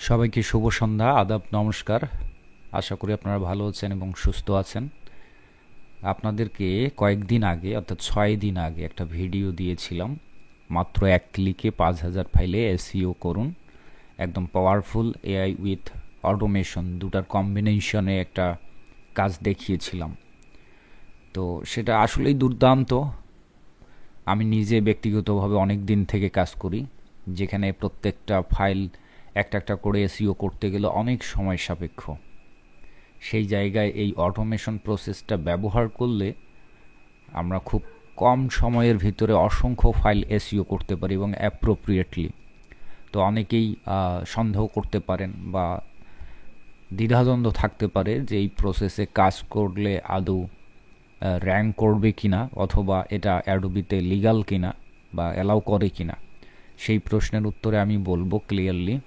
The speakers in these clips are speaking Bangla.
সবাইকে শুভ সন্ধ্যা, আদাব, নমস্কার। আশা করি আপনারা ভালো আছেন এবং সুস্থ আছেন। আপনাদেরকে কয়েকদিন আগে অর্থাৎ 6 দিন আগে একটা ভিডিও দিয়েছিলাম, মাত্র 1 ক্লিকে 5,000 ফাইলে এসইও করুন। একদম পাওয়ারফুল এআই উইথ অটোমেশন দুটার কম্বিনেশনে একটা কাজ দেখিয়েছিলাম। তো সেটা আসলেই দুর্দান্ত। আমি নিজে ব্যক্তিগতভাবে অনেক দিন থেকে কাজ করি, যেখানে প্রত্যেকটা ফাইল একটা একটা করে এসইও করতে গেলে অনেক সময় সাপেক্ষ। সেই জায়গায় এই অটোমেশন প্রসেসটা ব্যবহার করলে আমরা খুব কম সময়ের ভিতরে অসংখ্য ফাইল এসইও করতে পারি এবং অ্যাপ্রোপ্রিয়েটলি। তো অনেকেই সন্দেহ করতে পারেন বা দ্বিধাদ্বন্দ্ব থাকতে পারে যে এই প্রসেসে কাজ করলে আদৌ র্যাঙ্ক করবে কিনা, অথবা এটা অ্যাডোবিতে লিগাল কিনা বা অ্যালাউ করে কিনা। সেই প্রশ্নের উত্তরে আমি বলবো ক্লিয়ারলি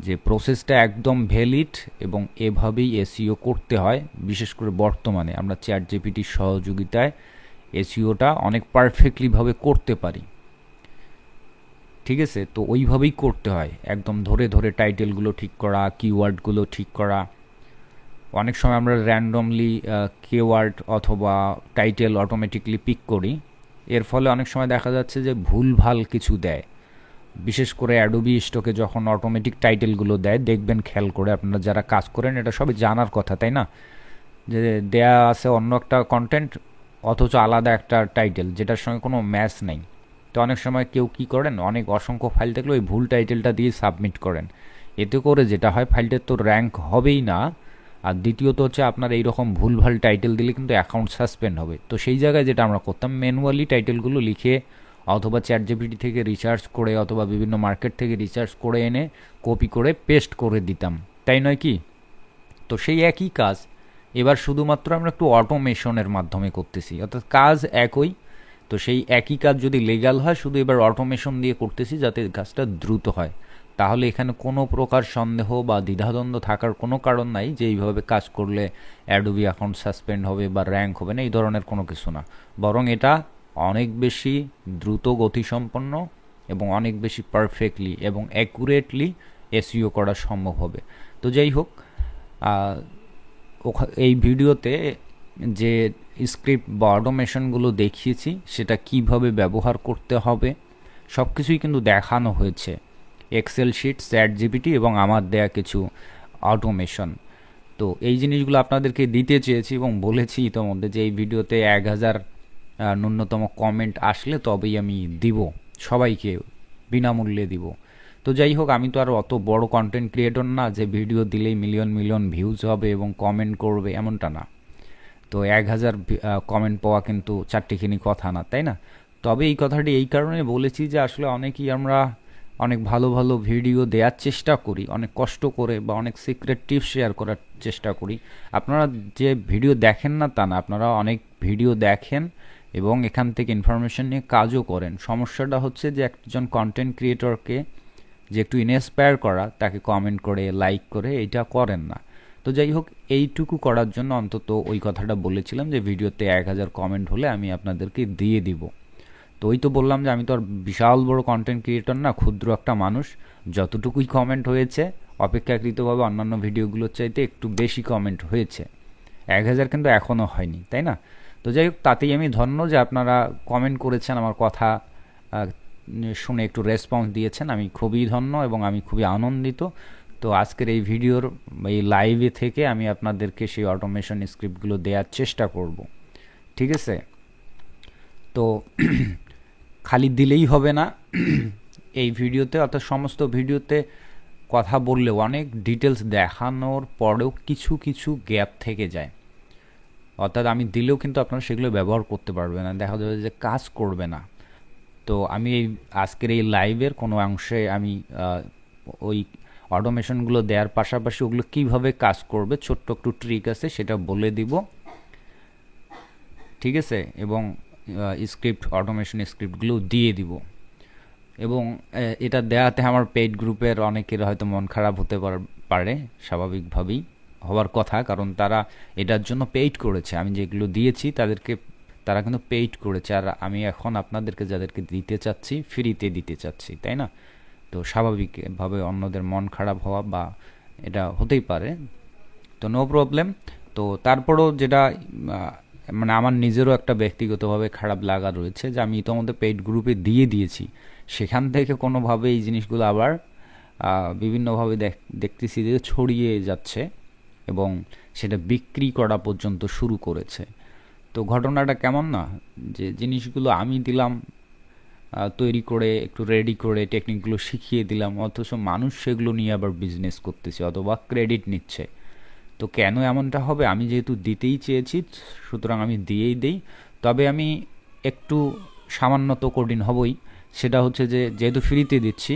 যে প্রসেসটা একদম ভ্যালিড এবং এভাবেই এসইও করতে হয়। বিশেষ করে বর্তমানে আমরা চ্যাট জিপিটির সহযোগিতায় এসইওটা অনেক পারফেক্টলিভাবে করতে পারি। ঠিক আছে, তো ওইভাবেই করতে হয়, একদম ধরে ধরে টাইটেলগুলো ঠিক করা, কিওয়ার্ডগুলো ঠিক করা। অনেক সময় আমরা র্যান্ডমলি কিওয়ার্ড অথবা টাইটেল অটোমেটিকলি পিক করি, এর ফলে অনেক সময় দেখা যাচ্ছে যে ভুলভাল কিছু দেয়। বিশেষ করে অ্যাডোবি স্টকে যখন অটোমেটিক টাইটেলগুলো দেয়, দেখবেন খেয়াল করে, আপনারা যারা কাজ করেন এটা সবই জানার কথা, তাই না? যে দেয়া আছে অন্য একটা কন্টেন্ট অথচ আলাদা একটা টাইটেল যেটার সঙ্গে কোনো ম্যাচ নেই। তো অনেক সময় কেউ কী করেন, অনেক অসংখ্য ফাইল থাকলে ওই ভুল টাইটেলটা দিয়ে সাবমিট করেন। এতে করে যেটা হয়, ফাইলটার তো র্যাঙ্ক হবেই না, আর দ্বিতীয়ত হচ্ছে আপনার এইরকম ভুলভাল টাইটেল দিলে কিন্তু অ্যাকাউন্ট সাসপেন্ড হবে। তো সেই জায়গায় যেটা আমরা করতাম, ম্যানুয়ালি টাইটেলগুলো লিখে অথবা চ্যাট জিপিটি থেকে রিসার্চ করে অথবা বিভিন্ন মার্কেট থেকে রিসার্চ করে এনে কপি করে পেস্ট করে দিতাম, তাই নয় কি? তো সেই একই কাজ এবার শুধুমাত্র আমরা একটু অটোমেশনের মাধ্যমে করতেছি, অর্থাৎ কাজ একই। তো সেই একই কাজ যদি লিগ্যাল হয়, শুধু এবার অটোমেশন দিয়ে করতেছি যাতে কাজটা দ্রুত হয়। তাহলে এখানে কোনো প্রকার সন্দেহ বা দ্বিধাদ্বন্দ্ব থাকার কোনো কারণ নাই যে এইভাবে কাজ করলে অ্যাডোবি অ্যাকাউন্ট সাসপেন্ড হবে বা র্যাঙ্ক হবে না, এই ধরনের কোনো কিছু না। বরং এটা অনেক বেশি দ্রুত গতিসম্পন্ন এবং অনেক বেশি পারফেক্টলি এবং অ্যাকুরেটলি এসইও করা সম্ভব হবে। তো যাই হোক, এই ভিডিওতে যে স্ক্রিপ্ট বা অটোমেশনগুলো দেখিয়েছি সেটা কিভাবে ব্যবহার করতে হবে সব কিছুই কিন্তু দেখানো হয়েছে। এক্সেল শিট, চ্যাট জিপিটি এবং আমার দেয়া কিছু অটোমেশন। তো এই জিনিসগুলো আপনাদেরকে দিতে চেয়েছি এবং বলেছি ইতোমধ্যে যে এই ভিডিওতে 1,000 ন্যূনতম কমেন্ট আসলে তবেই আমি দিব, সবাইকে বিনামূল্যে দিব। তো যাই হোক, আমি তো আর অত বড় কন্টেন্ট ক্রিয়েটর না যে ভিডিও দিলেই মিলিয়ন মিলিয়ন ভিউজ হবে এবং কমেন্ট করবে, এমনটা না। তো 1,000 কমেন্ট পাওয়া কিন্তু চারটিখানি কথা না, তাই না? তবে এই কথাটি এই কারণে বলেছি যে আসলে অনেকেই আমরা অনেক ভালো ভালো ভিডিও দেওয়ার চেষ্টা করি, অনেক কষ্ট করে, বা অনেক সিক্রেট টিপস শেয়ার করার চেষ্টা করি। আপনারা যে ভিডিও দেখেন না তা না, আপনারা অনেক ভিডিও দেখেন এবং এখান থেকে ইনফরমেশন নিয়ে কাজও করেন। সমস্যাটা হচ্ছে যে একজন কন্টেন্ট ক্রিয়েটরকে যে একটু ইন্সপায়ার করা, তাকে কমেন্ট করে লাইক করে, এটা করেন না। তো যাই হোক, এইটুকু করার জন্য অন্তত ওই কথাটা বলেছিলাম যে ভিডিওতে 1,000 কমেন্ট হলে আমি আপনাদেরকে দিয়ে দিব। তো ওই তো বললাম যে আমি তো আর বিশাল বড় কন্টেন্ট ক্রিয়েটর না, ক্ষুদ্র একটা মানুষ। যতটুকুই কমেন্ট হয়েছে অপেক্ষাকৃতভাবে অন্যান্য ভিডিওগুলোর চাইতে একটু বেশি কমেন্ট হয়েছে। 1,000 কিন্তু এখনও হয়নি, তাই না? তো যাই হোক, তাতেই আমি ধন্য যে আপনারা কমেন্ট করেছেন, আমার কথা শুনে একটু রেসপন্স দিয়েছেন। আমি খুবই ধন্য এবং আমি খুবই আনন্দিত। তো আজকের এই ভিডিওর এই লাইভে থেকে আমি আপনাদেরকে সেই অটোমেশন স্ক্রিপ্টগুলো দেওয়ার চেষ্টা করব, ঠিক আছে? তো খালি দিলেই হবে না। এই ভিডিওতে অর্থাৎ সমস্ত ভিডিওতে কথা বললেও অনেক ডিটেলস দেখানোর পরেও কিছু কিছু গ্যাপ থেকে যায়, অর্থাৎ আমি দিলেও কিন্তু আপনারা সেগুলো ব্যবহার করতে পারবে না, দেখা যাবে যে কাজ করবে না। তো আমি এই আজকের এই লাইভের কোনো অংশে আমি ওই অটোমেশনগুলো দেওয়ার পাশাপাশি ওগুলো কীভাবে কাজ করবে ছোট্ট একটু ট্রিক আছে সেটা বলে দিব, ঠিক আছে? এবং স্ক্রিপ্ট, অটোমেশন স্ক্রিপ্টগুলো দিয়ে দিব। এবং এটা দেওয়াতে আমার পেইড গ্রুপের অনেকের হয়তো মন খারাপ হতে পারে, স্বাভাবিকভাবেই হওয়ার কথা, কারণ তারা এটার জন্য পেইড করেছে। আমি যেগুলো দিয়েছি তারা কিন্তু পেইড করেছে, আর আমি এখন আপনাদেরকে যাদেরকে দিতে চাচ্ছি ফ্রিতে দিতে চাচ্ছি, তাই না? তো স্বাভাবিকভাবে অন্যদের মন খারাপ হওয়া বা এটা হতেই পারে, তো নো প্রবলেম। তো তারপরও যেটা মানে আমার নিজেরও একটা ব্যক্তিগতভাবে খারাপ লাগা রয়েছে যে আমি ইতোমধ্যে পেইড গ্রুপে দিয়েছি, সেখান থেকে কোনোভাবে এই জিনিসগুলো আবার বিভিন্নভাবে দেখতেছি যে ছড়িয়ে যাচ্ছে এবং সেটা বিক্রি করা পর্যন্ত শুরু করেছে। তো ঘটনাটা কেমন না, যে জিনিসগুলো আমি দিলাম তৈরি করে, একটু রেডি করে টেকনিকগুলো শিখিয়ে দিলাম, অথচ মানুষ সেগুলো নিয়ে আবার বিজনেস করতেছে অথবা ক্রেডিট নিচ্ছে। তো কেন এমনটা হবে? আমি যেহেতু দিতেই চেয়েছি, সুতরাং আমি দিয়েই দেই। তবে আমি একটু সামান্য তো কঠিন হবই। সেটা হচ্ছে যে যেহেতু ফ্রিতে দিচ্ছি,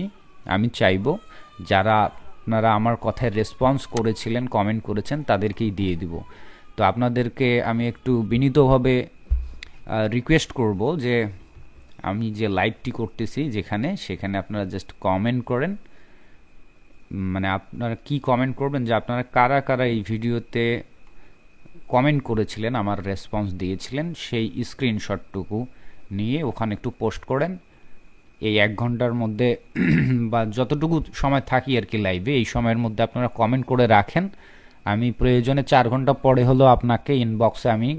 আমি চাইবো যারা আপনারা আমার কথায় রেসপন্স করেছিলেন, কমেন্ট করেছেন, তাদেরকেই দিয়ে দিব। তো আপনাদেরকে আমি একটু বিনীতভাবে রিকোয়েস্ট করব যে আমি যে লাইভটি করতেছি যেখানে, সেখানে আপনারা জাস্ট কমেন্ট করেন। মানে আপনারা কি কমেন্ট করবেন, যে আপনারা কারা কারা এই ভিডিওতে কমেন্ট করেছিলেন, আমার রেসপন্স দিয়েছিলেন, সেই স্ক্রিনশটটুকু নিয়ে ওখানে একটু পোস্ট করেন। এই 1 ঘন্টার মধ্যে বা যতটুকু সময় থাকি আর কি লাইভে, এই সময়ের মধ্যে আপনারা কমেন্ট করে রাখেন। আমি প্রয়োজনে 4 ঘন্টা পরে হলেও আপনাকে ইনবক্সে আমি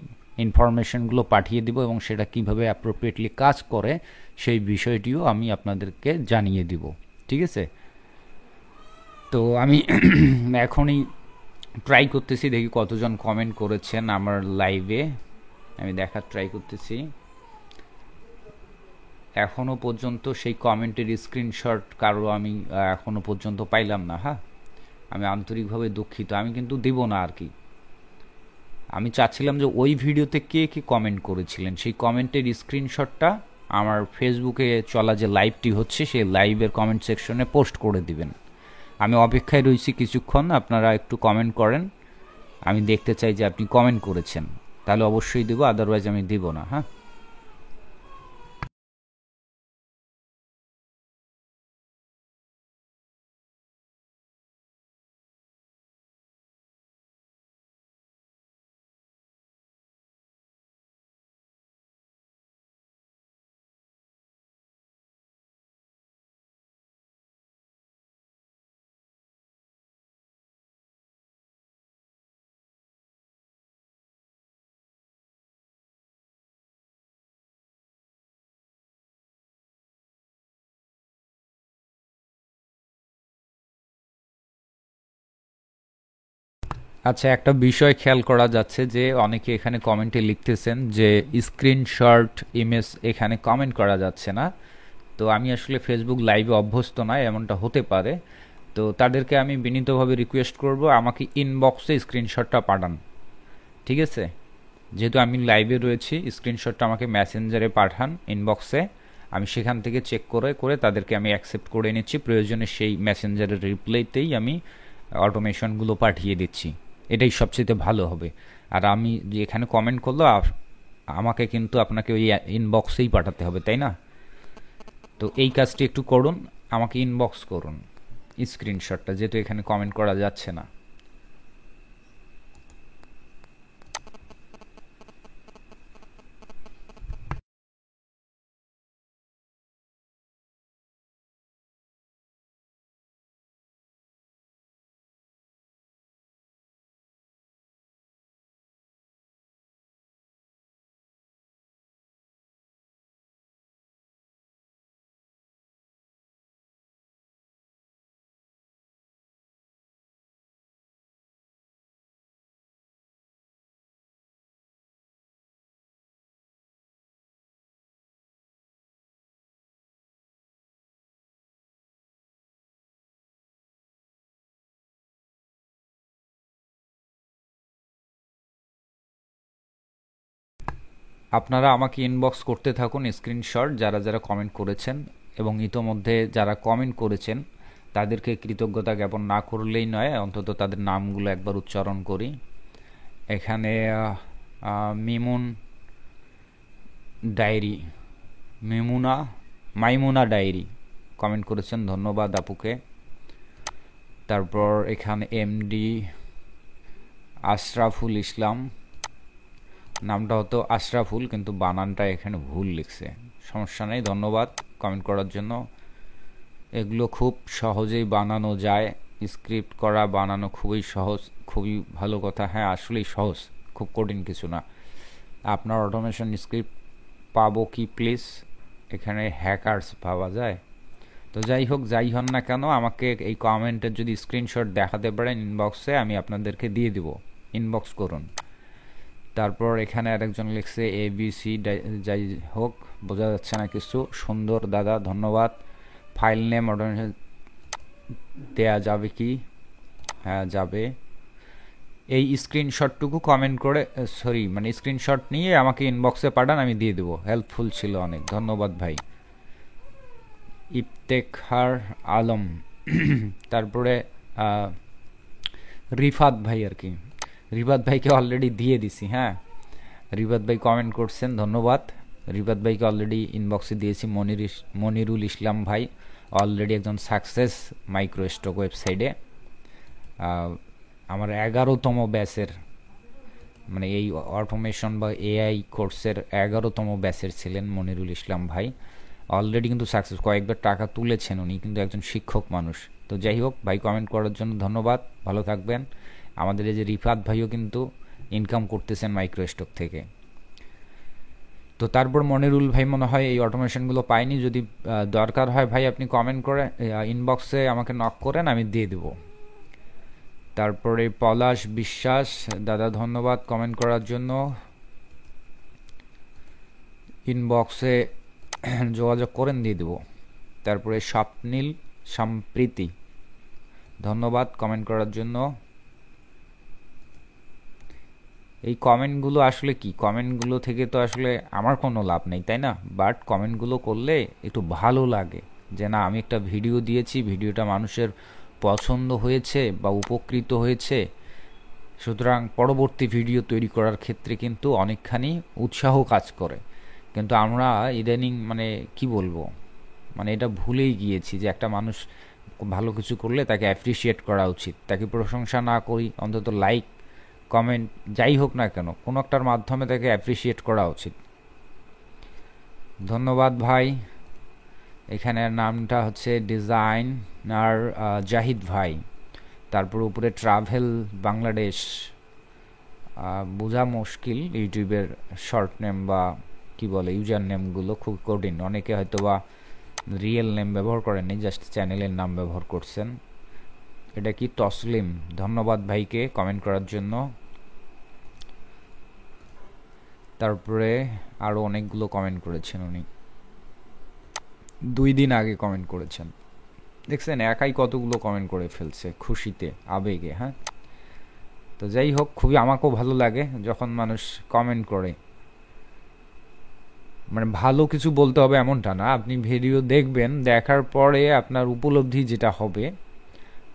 ইনফরমেশনগুলো পাঠিয়ে দিব এবং সেটা কিভাবে অ্যাপ্রোপ্রিয়েটলি কাজ করে সেই বিষয়টিও আমি আপনাদেরকে জানিয়ে দিব। ঠিক আছে? তো আমি এখনই ট্রাই করতেছি, দেখি কতজন কমেন্ট করেছেন আমার লাইভে। আমি দেখার ট্রাই করতেছি। এখনও পর্যন্ত সেই কমেন্টের স্ক্রিনশট কারো আমি এখনও পর্যন্ত পাইলাম না। হ্যাঁ, আমি আন্তরিকভাবে দুঃখিত। আমি কিন্তু দিব না আর কি। আমি চাচ্ছিলাম যে ওই ভিডিওতে কে কে কমেন্ট করেছিলেন সেই কমেন্টের স্ক্রিনশটটা আমার ফেসবুকে চলা যে লাইভটি হচ্ছে সেই লাইভের কমেন্ট সেকশনে পোস্ট করে দিবেন। আমি অপেক্ষায় রয়েছি কিছুক্ষণ, আপনারা একটু কমেন্ট করেন। আমি দেখতে চাই যে আপনি কমেন্ট করেছেন, তাহলে অবশ্যই দিব, আদারওয়াইজ আমি দিব না। হ্যাঁ, আচ্ছা, একটা বিষয় খেয়াল করা যাচ্ছে যে অনেকে এখানে কমেন্টে লিখতেছেন যে স্ক্রিনশট ইমেজ এখানে কমেন্ট করা যাচ্ছে না। তো আমি আসলে ফেসবুক লাইভে অভ্যস্ত নয়, এমনটা হতে পারে। তো তাদেরকে আমি বিনীতভাবে রিকোয়েস্ট করব আমাকে ইনবক্সে স্ক্রিনশটটা পাঠান। ঠিক আছে? যেহেতু আমি লাইভে রয়েছি, স্ক্রিনশটটা আমাকে মেসেঞ্জারে পাঠান ইনবক্সে। আমি সেখান থেকে চেক করে করে তাদেরকে আমি অ্যাকসেপ্ট করে নিচ্ছি। প্রয়োজনে সেই মেসেঞ্জারের রিপ্লাইতেই আমি অটোমেশনগুলো পাঠিয়ে দিচ্ছি। এটাই সবচেয়ে ভালো হবে। আর আমি যে এখানে কমেন্ট করলো আমাকে কিন্তু আপনাকে ওই ইনবক্সেই পাঠাতে হবে, তাই না? তো এই কাজটি একটু করুন, আমাকে ইনবক্স করুন স্ক্রিনশটটা, যেহেতু এখানে কমেন্ট করা যাচ্ছে না। আপনারা আমাকে ইনবক্স করতে থাকুন স্ক্রিনশট যারা যারা কমেন্ট করেছেন, এবং ইতোমধ্যে যারা কমেন্ট করেছেন তাদেরকে কৃতজ্ঞতা জ্ঞাপন না করলেই নয়, অন্তত তাদের নামগুলো একবার উচ্চারণ করি। এখানে মিমুন ডায়েরি, মাইমুনা ডায়েরি কমেন্ট করেছেন, ধন্যবাদ আপুকে। তারপর এখানে এমডি আশরাফুল ইসলাম, নামটা হতো আশরাফুল কিন্তু বানানটা এখানে ভুল লিখছে, সমস্যা নেই, ধন্যবাদ কমেন্ট করার জন্য। এগুলো খুব সহজেই বানানো যায়, স্ক্রিপ্ট করা বানানো খুবই সহজ, খুবই ভালো কথা। হ্যাঁ, আসলেই সহজ, খুব কঠিন কিছু না। আপনার অটোমেশন স্ক্রিপ্ট পাবো কি প্লিজ? এখানে হ্যাকার্স পাওয়া যায়। তো যাই হোক, যাই হন না কেন, আমাকে এই কমেন্টের যদি স্ক্রিনশট দেখাতে পারেন ইনবক্সে, আমি আপনাদেরকে দিয়ে দিব, ইনবক্স করুন। তারপর এখানে আরেকজন লিখছে ABC, যাই হোক বোঝা যাচ্ছে না কিছু। সুন্দর দাদা, ধন্যবাদ। ফাইল নেম অটোমেশন দেয়া যাবে কি? হ্যাঁ, যাবে। এই স্ক্রিনশটটুকু কমেন্ট করে, সরি মানে স্ক্রিনশট নিয়ে আমাকে ইনবক্সে পাঠান, আমি দিয়ে দেবো। হেল্পফুল ছিল অনেক, ধন্যবাদ ভাই। ইফতেখার আলম, তারপরে রিফাত ভাই আর কি। রিফাত ভাইকে অলরেডি দিয়ে দিছি। হ্যাঁ, রিফাত ভাই কমেন্ট করছেন, ধন্যবাদ। রিফাত ভাইকে অলরেডি ইনবক্সে দিয়েছি। মনিরুল ইসলাম ভাই অলরেডি একজন সাকসেস মাইক্রো স্টক ওয়েবসাইটে, আমার 11তম ব্যাচের, মানে এই অটোমেশন বা AI কোর্সের 11তম ব্যাচের ছিলেন মনিরুল ইসলাম ভাই। অলরেডি কিন্তু সাকসেস, কয়েকবার টাকা তুলেছেন উনি, কিন্তু একজন শিক্ষক মানুষ। তো যাই হোক, ভাই কমেন্ট করার জন্য ধন্যবাদ, ভালো থাকবেন। আমাদের এই যে রিফাত ভাইও কিন্তু ইনকাম করতেছেন মাইক্রো স্টক থেকে। তো তারপর মনিরুল ভাই মনে হয় এই অটোমেশনগুলো পায়নি। যদি দরকার হয় ভাই, আপনি কমেন্ট করে ইনবক্সে আমাকে নক করেন, আমি দিয়ে দেব। তারপরে পলাশ বিশ্বাস, দাদা ধন্যবাদ কমেন্ট করার জন্য। ইনবক্সে যোগাযোগ করেন, দিয়ে দেব। তারপরে স্বপ্নীল সম্প্রীতি, ধন্যবাদ কমেন্ট করার জন্য। এই কমেন্টগুলো আসলে কি, কমেন্টগুলো থেকে তো আসলে আমার কোনো লাভ নেই, তাই না? বাট কমেন্টগুলো করলে একটু ভালো লাগে যে না, আমি একটা ভিডিও দিয়েছি, ভিডিওটা মানুষের পছন্দ হয়েছে বা উপকৃত হয়েছে, সুতরাং পরবর্তী ভিডিও তৈরি করার ক্ষেত্রে কিন্তু অনেকখানি উৎসাহ কাজ করে। কিন্তু আমরা ইদানিং মানে কি বলবো, মানে এটা ভুলেই গিয়েছি যে একটা মানুষ ভালো কিছু করলে তাকে অ্যাপ্রিসিয়েট করা উচিত, তাকে প্রশংসা না করি অন্তত লাইক কমেন্ট যাই হোক না কেন, কোনো একটার মাধ্যমে তাকে অ্যাপ্রিসিয়েট করা উচিত। ধন্যবাদ ভাই। এখানে নামটা হচ্ছে ডিজাইনার জাহিদ ভাই। তারপর উপরে ট্রাভেল বাংলাদেশ, বোঝা মুশকিল ইউটিউবের শর্ট নেম বা কি বলে ইউজার নেমগুলো, খুব কঠিন। অনেকে হয়তো বা রিয়েল নেম ব্যবহার করেননি, জাস্ট চ্যানেলের নাম ব্যবহার করছেন। এটা কি তসলিম, ধন্যবাদ ভাইকে কমেন্ট করার জন্য। তারপরে আরও অনেকগুলো কমেন্ট করেছেন উনি, 2 দিন আগে কমেন্ট করেছেন। দেখছেন একাই কতগুলো কমেন্ট করে ফেলছে, খুশিতে আবেগে। হ্যাঁ, তো যাই হোক, খুবই আমাকেও ভালো লাগে যখন মানুষ কমেন্ট করে। মানে ভালো কিছু বলতে হবে এমনটা না, আপনি ভিডিও দেখবেন, দেখার পরে আপনার উপলব্ধি যেটা হবে,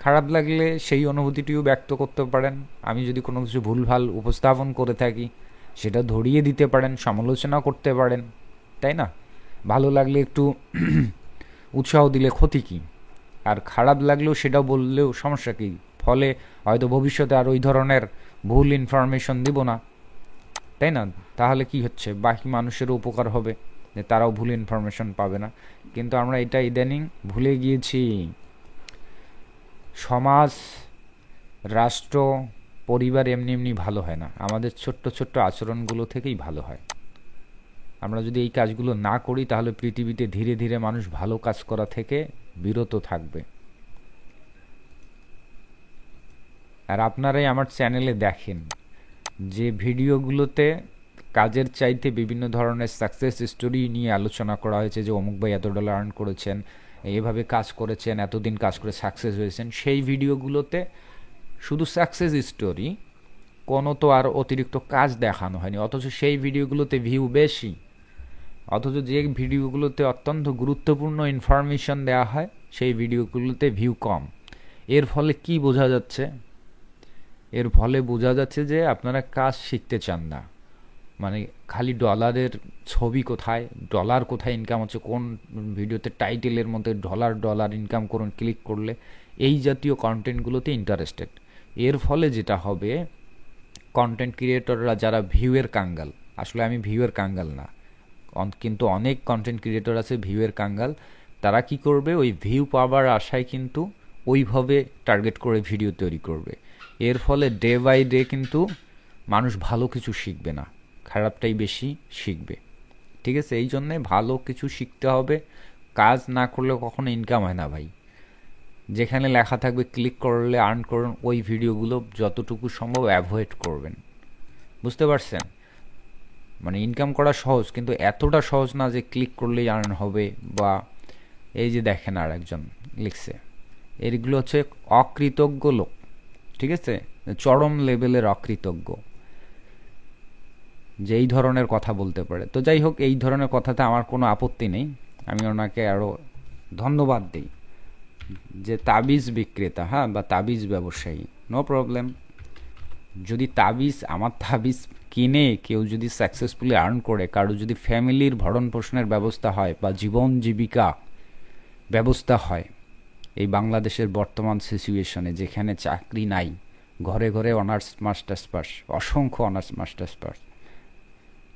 খারাপ লাগলে সেই অনুভূতিটিও ব্যক্ত করতে পারেন। আমি যদি কোনো কিছু ভুলভাল উপস্থাপন করে থাকি, সেটা ধরিয়ে দিতে পারেন, সমালোচনা করতে পারেন, তাই না? ভালো লাগলে একটু উৎসাহ দিলে ক্ষতি কী? আর খারাপ লাগলেও সেটা বললেও সমস্যা কী? ফলে হয়তো ভবিষ্যতে আর ওই ধরনের ভুল ইনফরমেশন দিব না, তাই না? তাহলে কি হচ্ছে, বাকি মানুষেরও উপকার হবে, যে তারাও ভুল ইনফরমেশন পাবে না। কিন্তু আমরা এটা ইদানিং ভুলে গিয়েছি। সমাজ, রাষ্ট্র, পরিবার এমনি এমনি ভালো হয় না, আমাদের ছোট্ট ছোট্ট আচরণগুলো থেকেই ভালো হয়। আমরা যদি এই কাজগুলো না করি, তাহলে পৃথিবীতে ধীরে ধীরে মানুষ ভালো কাজ করা থেকে বিরত থাকবে। আর আপনারাই আমার চ্যানেলে দেখেন যে ভিডিওগুলোতে কাজের চাইতে বিভিন্ন ধরনের সাকসেস স্টোরি নিয়ে আলোচনা করা হয়েছে, যে অমুক ভাই এত ডলার আর্ন করেছেন, এভাবে কাজ করেছেন, এতদিন কাজ করে সাকসেস হয়েছেন। সেই ভিডিওগুলোতে শুধু সাকসেস স্টোরি, কোনো তো আর অতিরিক্ত কাজ দেখানো হয়নি, অথচ সেই ভিডিওগুলোতে ভিউ বেশি। অথচ যে ভিডিওগুলোতে অত্যন্ত গুরুত্বপূর্ণ ইনফরমেশন দেওয়া হয়, সেই ভিডিওগুলোতে ভিউ কম। এর ফলে কি বোঝা যাচ্ছে? এর ফলে বোঝা যাচ্ছে যে আপনারা কাজ শিখতে চান না। মানে খালি ডলারের ছবি কোথায়, ডলার কোথায় ইনকাম হচ্ছে, কোন ভিডিওতে টাইটেলের মধ্যে ডলার ডলার ইনকাম করুন ক্লিক করলে, এই জাতীয় কন্টেন্টগুলোতে ইন্টারেস্টেড। এর ফলে যেটা হবে, কন্টেন্ট ক্রিয়েটররা যারা ভিউয়ের কাঙ্গাল, আসলে আমি ভিউয়ের কাঙ্গাল না, কিন্তু অনেক কন্টেন্ট ক্রিয়েটর আছে ভিউয়ের কাঙ্গাল, তারা কি করবে, ওই ভিউ পাওয়ার আশায় কিন্তু ওইভাবে টার্গেট করে ভিডিও তৈরি করবে। এর ফলে ডে বাই ডে কিন্তু মানুষ ভালো কিছু শিখবে না, খারাপটাই বেশি শিখবে। ঠিক আছে, এই জন্যে ভালো কিছু শিখতে হবে। কাজ না করলে কখনো ইনকাম হয় না ভাই। যেখানে লেখা থাকবে ক্লিক করলে আর্ন করুন, ওই ভিডিওগুলো যতটুকু সম্ভব অ্যাভয়েড করবেন। বুঝতে পারছেন? মানে ইনকাম করা সহজ, কিন্তু এতটা সহজ না যে ক্লিক করলেই আর্ন হবে। বা এই যে দেখেন আর একজন লিখছে, এগুলো হচ্ছে অকৃতজ্ঞ লোক। ঠিক আছে, চরম লেভেলের অকৃতজ্ঞ যে এই ধরনের কথা বলতে পারে। তো যাই হোক, এই ধরনের কথাতে আমার কোনো আপত্তি নেই, আমি ওনাকে আরও ধন্যবাদ দিই। যে তাবিজ বিক্রেতা, হ্যাঁ, বা তাবিজ ব্যবসায়ী, নো প্রবলেম। যদি তাবিজ, আমার তাবিজ কিনে কেউ যদি সাকসেসফুলি আর্ন করে, কারো যদি ফ্যামিলির ভরণ পোষণের ব্যবস্থা হয় বা জীবন জীবিকা ব্যবস্থা হয়, এই বাংলাদেশের বর্তমান সিচুয়েশনে যেখানে চাকরি নাই, ঘরে ঘরে অনার্স মাস্টার্স পাস, অসংখ্য অনার্স মাস্টার্স পাস,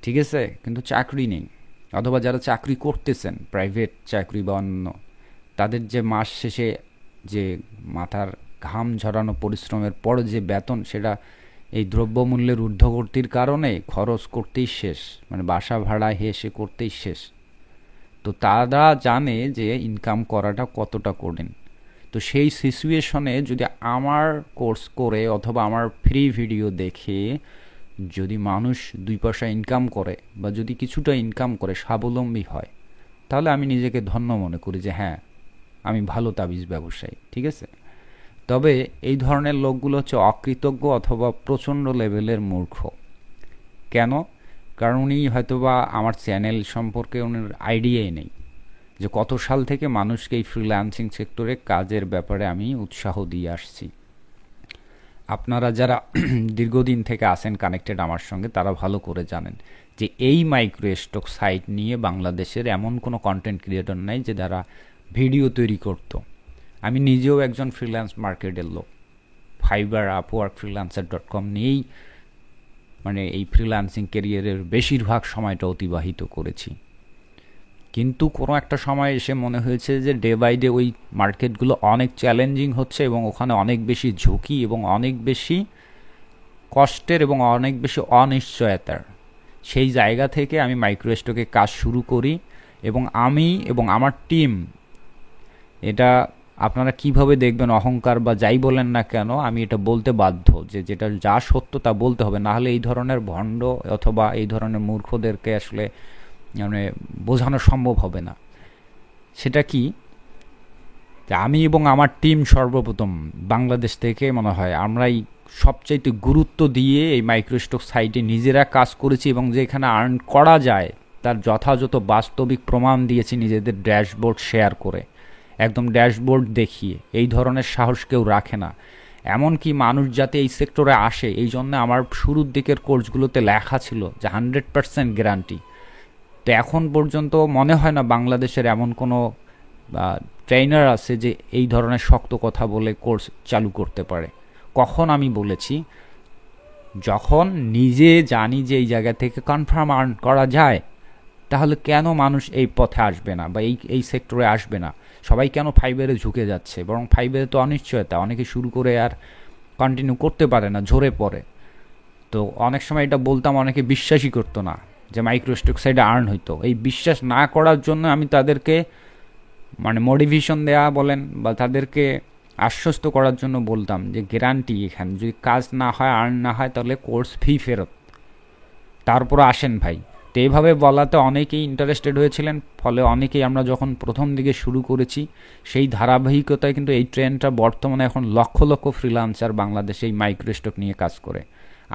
ঠিক আছে, কিন্তু চাকরি নেই। অথবা যারা চাকরি করতেছেন, প্রাইভেট চাকরি বা অন্য, তাদের যে মাস শেষে যে মাথার ঘাম ঝরানো পরিশ্রমের পর যে বেতন, সেটা এই দ্রব্যমূল্যের ঊর্ধ্বগতির কারণে খরচ করতেই শেষ, মানে বাসা ভাড়া হেসে করতেই শেষ। তো তারা জানে যে ইনকাম করাটা কতটা কঠিন। তো সেই সিচুয়েশনে যদি আমার কোর্স করে অথবা আমার ফ্রি ভিডিও দেখে যদি মানুষ 2 পয়সা ইনকাম করে বা যদি কিছুটা ইনকাম করে স্বাবলম্বী হয়, তাহলে আমি নিজেকে ধন্য মনে করি যে হ্যাঁ, আমি ভালো তাবিজ ব্যবসায়ী। ঠিক আছে, তবে এই ধরনের লোকগুলো হচ্ছে অকৃতজ্ঞ অথবা প্রচণ্ড লেভেলের মূর্খ। কেন? কারণ উনি হয়তোবা আমার চ্যানেল সম্পর্কে ওনার আইডিয়াই নেই যে কত সাল থেকে মানুষকে এই ফ্রিল্যান্সিং সেক্টরে কাজের ব্যাপারে আমি উৎসাহ দিয়ে আসছি। আপনারা যারা দীর্ঘদিন থেকে আছেন কানেক্টেড আমার সঙ্গে, তারা ভালো করে জানেন যে এই মাইক্রো স্টক সাইট নিয়ে বাংলাদেশের এমন কোনো কন্টেন্ট ক্রিয়েটর নাই যে যারা ভিডিও তৈরি করতো। আমি নিজেও একজন ফ্রিল্যান্স মার্কেটের লোক, ফাইবার, আপওয়ার্ক, ফ্রিল্যান্সার.com নিয়েই মানে এই ফ্রিল্যান্সিং ক্যারিয়ারের বেশিরভাগ সময়টা অতিবাহিত করেছি। কিন্তু কোনো একটা সময় এসে মনে হয়েছে যে ডে বাই ডে ওই মার্কেটগুলো অনেক চ্যালেঞ্জিং হচ্ছে এবং ওখানে অনেক বেশি ঝুঁকি এবং অনেক বেশি কষ্টের এবং অনেক বেশি অনিশ্চয়তার। সেই জায়গা থেকে আমি মাইক্রো স্টকে কাজ শুরু করি এবং আমি এবং আমার টিম, এটা আপনারা কিভাবে দেখবেন, অহংকার বা যাই বলেন না কেন, আমি এটা বলতে বাধ্য যে যেটা যা সত্য তা বলতে হবে, না হলে এই ধরনের ভণ্ড অথবা এই ধরনের মূর্খদেরকে আসলে মানে বোঝানো সম্ভব হবে না। সেটা কি, যে আমি এবং আমার টিম সর্বপ্রথম বাংলাদেশ থেকে মনে হয় আমরাই সবচাইতে গুরুত্ব দিয়ে এই মাইক্রোস্টক সাইটে নিজেরা কাজ করেছি এবং যেখানে আর্ন করা যায় তার যথাযথ বাস্তবিক প্রমাণ দিয়েছি নিজেদের ড্যাশবোর্ড শেয়ার করে, একদম ড্যাশবোর্ড দেখিয়ে। এই ধরনের সাহস কেউ রাখে না। এমনকি মানুষ যাতে এই সেক্টরে আসে, এই জন্য আমার শুরুর দিকের কোর্সগুলোতে লেখা ছিল যে 100% গ্যারান্টি। তো এখন পর্যন্ত মনে হয় না বাংলাদেশের এমন কোনো ট্রেনার আছে যে এই ধরনের শক্ত কথা বলে কোর্স চালু করতে পারে। কখন আমি বলেছি, যখন নিজে জানি যে এই জায়গা থেকে কনফার্ম আর্ন করা যায়, তাহলে কেন মানুষ এই পথে আসবে না বা এই সেক্টরে আসবে না? সবাই কেন ফাইবারে ঝুঁকে যাচ্ছে? বরং ফাইবারে তো অনিশ্চয়তা, অনেকে শুরু করে আর কন্টিনিউ করতে পারে না, ঝরে পড়ে। তো অনেক সময় এটা বলতাম, অনেকে বিশ্বাসই করতো না যে মাইক্রোস্টক সাইডে আর্ন হইতো। এই বিশ্বাস না করার জন্য আমি তাদেরকে মানে মোটিভেশন দেওয়া বলেন বা তাদেরকে আশ্বস্ত করার জন্য বলতাম যে গ্যারান্টি, এখানে যদি কাজ না হয়, আর্ন না হয়, তাহলে কোর্স ফি ফেরত, তারপর আসেন ভাই। তো এইভাবে বলাতে অনেকেই ইন্টারেস্টেড হয়েছিলেন। ফলে অনেকেই, আমরা যখন প্রথম দিকে শুরু করেছি, সেই ধারাবাহিকতায় কিন্তু এই ট্রেন্ডটা বর্তমানে এখন লক্ষ লক্ষ ফ্রিল্যান্সার বাংলাদেশে এই মাইক্রোস্টক নিয়ে কাজ করে।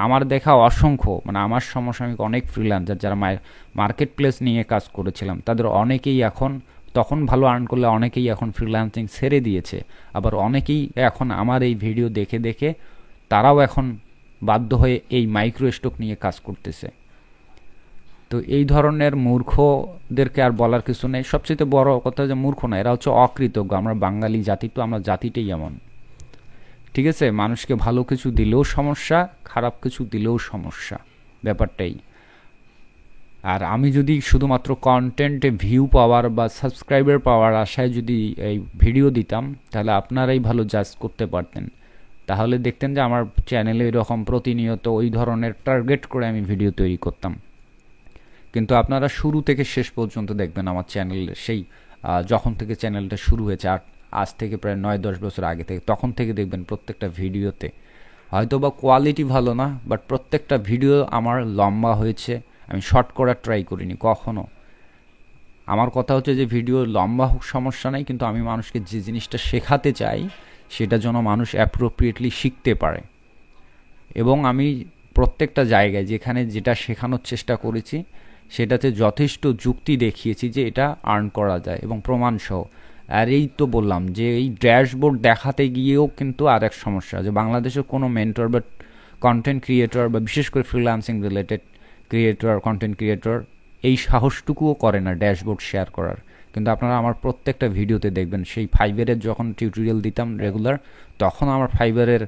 আমার দেখা অসংখ্য, মানে আমার সমসাময়িক অনেক ফ্রিল্যান্সার যারা মার্কেট প্লেস নিয়ে কাজ করেছিলাম, তাদের অনেকেই এখন, তখন ভালো আর্ন করলে অনেকেই এখন ফ্রিল্যান্সিং ছেড়ে দিয়েছে। আবার অনেকেই এখন আমার এই ভিডিও দেখে দেখে তারাও এখন বাধ্য হয়ে এই মাইক্রোস্টক নিয়ে কাজ করতেছে। তো এই ধরনের মূর্খদেরকে আর বলার কিছু নেই। সবচেয়ে বড় কথা যে মূর্খ না, এরা হচ্ছে অকৃতজ্ঞ। আমরা বাঙালি জাতি, তো আমরা জাতিটাই এমন। ঠিক আছে, মানুষকে ভালো কিছু দিলেও সমস্যা, খারাপ কিছু দিলেও সমস্যা, ব্যাপারটাই। আর আমি যদি শুধুমাত্র কন্টেন্টে ভিউ পাওয়ার বা সাবস্ক্রাইবার পাওয়ার আশায় যদি এই ভিডিও দিতাম, তাহলে আপনারাই ভালো জাজ করতে পারতেন। তাহলে দেখতেন যে আমার চ্যানেলে এরকম প্রতিনিয়ত ওই ধরনের টার্গেট করে আমি ভিডিও তৈরি করতাম। কিন্তু আপনারা শুরু থেকে শেষ পর্যন্ত দেখবেন আমার চ্যানেল, সেই যখন থেকে চ্যানেলটা শুরু হয়েছে, আর আজ থেকে প্রায় 9-10 বছর আগে থেকে, তখন থেকে দেখবেন প্রত্যেকটা ভিডিওতে হয়তো বা কোয়ালিটি ভালো না, বাট প্রত্যেকটা ভিডিও আমার লম্বা হয়েছে। আমি শর্ট করার ট্রাই করিনি কখনো। আমার কথা হচ্ছে যে ভিডিও লম্বা হোক সমস্যা নাই, কিন্তু আমি মানুষকে যে জিনিসটা শেখাতে চাই সেটা যেন মানুষ অ্যাপ্রোপ্রিয়েটলি শিখতে পারে। এবং আমি প্রত্যেকটা জায়গায় যেখানে যেটা শেখানোর চেষ্টা করেছি সেটাতে যথেষ্ট যুক্তি দেখিয়েছি যে এটা আর্ন করা যায়, এবং প্রমাণসহ। আর এই তো বললাম যে এই ড্যাশবোর্ড দেখাতে গিয়েও কিন্তু আর এক সমস্যা, যে বাংলাদেশের কোনো মেন্টর বা কন্টেন্ট ক্রিয়েটর বা বিশেষ করে freelancing related creator, content creator এই সাহসটুকুও করে না ড্যাশবোর্ড শেয়ার করার। কিন্তু আপনারা আমার প্রত্যেকটা ভিডিওতে দেখবেন, সেই ফাইবারের যখন টিউটোরিয়াল দিতাম রেগুলার, তখন আমার ফাইবারের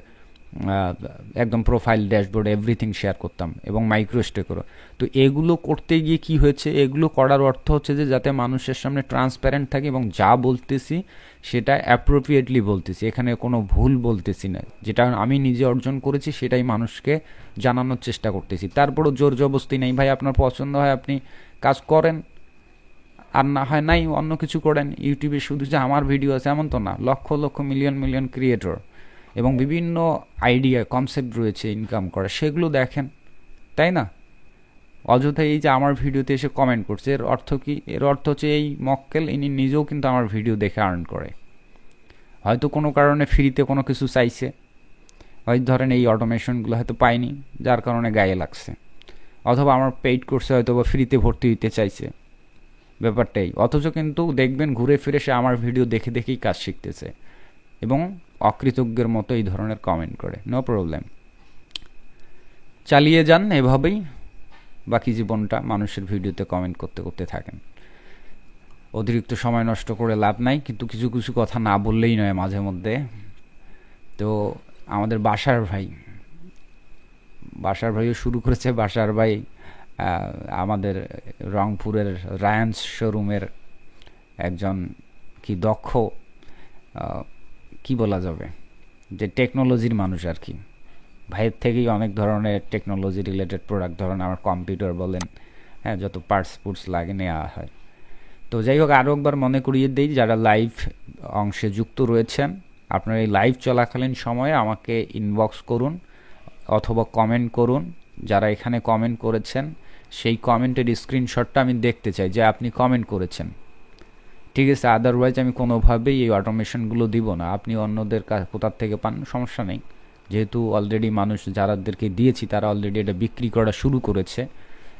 একদম প্রোফাইল, ড্যাশবোর্ড, এভরিথিং শেয়ার করতাম এবং মাইক্রো স্টেকরও। তো এগুলো করতে গিয়ে কি হয়েছে, এগুলো করার অর্থ হচ্ছে যে যাতে মানুষের সামনে ট্রান্সপারেন্ট থাকে এবং যা বলতেছি সেটা অ্যাপ্রোপ্রিয়েটলি বলতেছি, এখানে কোনো ভুল বলতেছি না। যেটা আমি নিজে অর্জন করেছি সেটাই মানুষকে জানানোর চেষ্টা করতেছি। তারপরও জোর জবস্তি নেই, ভাই আপনার পছন্দ হয় আপনি কাজ করেন, আর না হয় নাই, অন্য কিছু করেন। ইউটিউবে শুধু যে আমার ভিডিও আছে এমন তো না, lakh lakh million million creator এবং বিভিন্ন আইডিয়া, কনসেপ্ট রয়েছে ইনকাম করা, সেগুলো দেখেন, তাই না? অযথা এই যে আমার ভিডিওতে এসে কমেন্ট করছে, এর অর্থ কি? এর অর্থ হচ্ছে এই মক্কেল ইনি নিজেও কিন্তু আমার ভিডিও দেখে আর্ন করে, হয়তো কোনো কারণে ফ্রিতে কোনো কিছু চাইছে, হয়তো ধরেন এই অটোমেশনগুলো হয়তো পায়নি, যার কারণে গায়ে লাগছে, অথবা আমার পেইড কোর্সে হয়তো বা ফ্রিতে ভর্তি হইতে চাইছে, ব্যাপারটাই। অথচ কিন্তু দেখবেন ঘুরে ফিরে সে আমার ভিডিও দেখে দেখেই কাজ শিখতেছে এবং অকৃতজ্ঞের মতো এই ধরনের কমেন্ট করে। নো প্রবলেম, চালিয়ে যান এভাবেই, বাকি জীবনটা মানুষের ভিডিওতে কমেন্ট করতে করতে থাকেন। অতিরিক্ত সময় নষ্ট করে লাভ নাই, কিন্তু কিছু কিছু কথা না বললেই নয় মাঝে মধ্যে। তো আমাদের বাসার ভাইও শুরু করেছে। বাসার ভাই আমাদের রংপুরের রায়ান্স শোরুমের একজন কি দক্ষ, কি বলা যাবে, যে টেকনোলজির মানুষ আর কি। ভাইয়ের থেকেই অনেক ধরনের টেকনোলজি রিলেটেড প্রোডাক্ট, ধরেন আমার কম্পিউটার বলেন, হ্যাঁ, যত পার্টস পুর্টস লাগে নেওয়া হয়। তো যাই হোক, আরও একবার মনে করিয়ে দিই, যারা লাইভ অংশে যুক্ত রয়েছেন, আপনারা এই লাইভ চলাকালীন সময়ে আমাকে ইনবক্স করুন অথবা কমেন্ট করুন। যারা এখানে কমেন্ট করেছেন সেই কমেন্টের স্ক্রিনশটটা আমি দেখতে চাই যে আপনি কমেন্ট করেছেন, ঠিক আছে? আদারওয়াইজ আমি কোনোভাবেই এই অটোমেশনগুলো দিব না। আপনি অন্যদের কোথার থেকে পান সমস্যা নেই, যেহেতু অলরেডি মানুষ যারাদেরকে দিয়েছি তারা অলরেডি এটা বিক্রি করা শুরু করেছে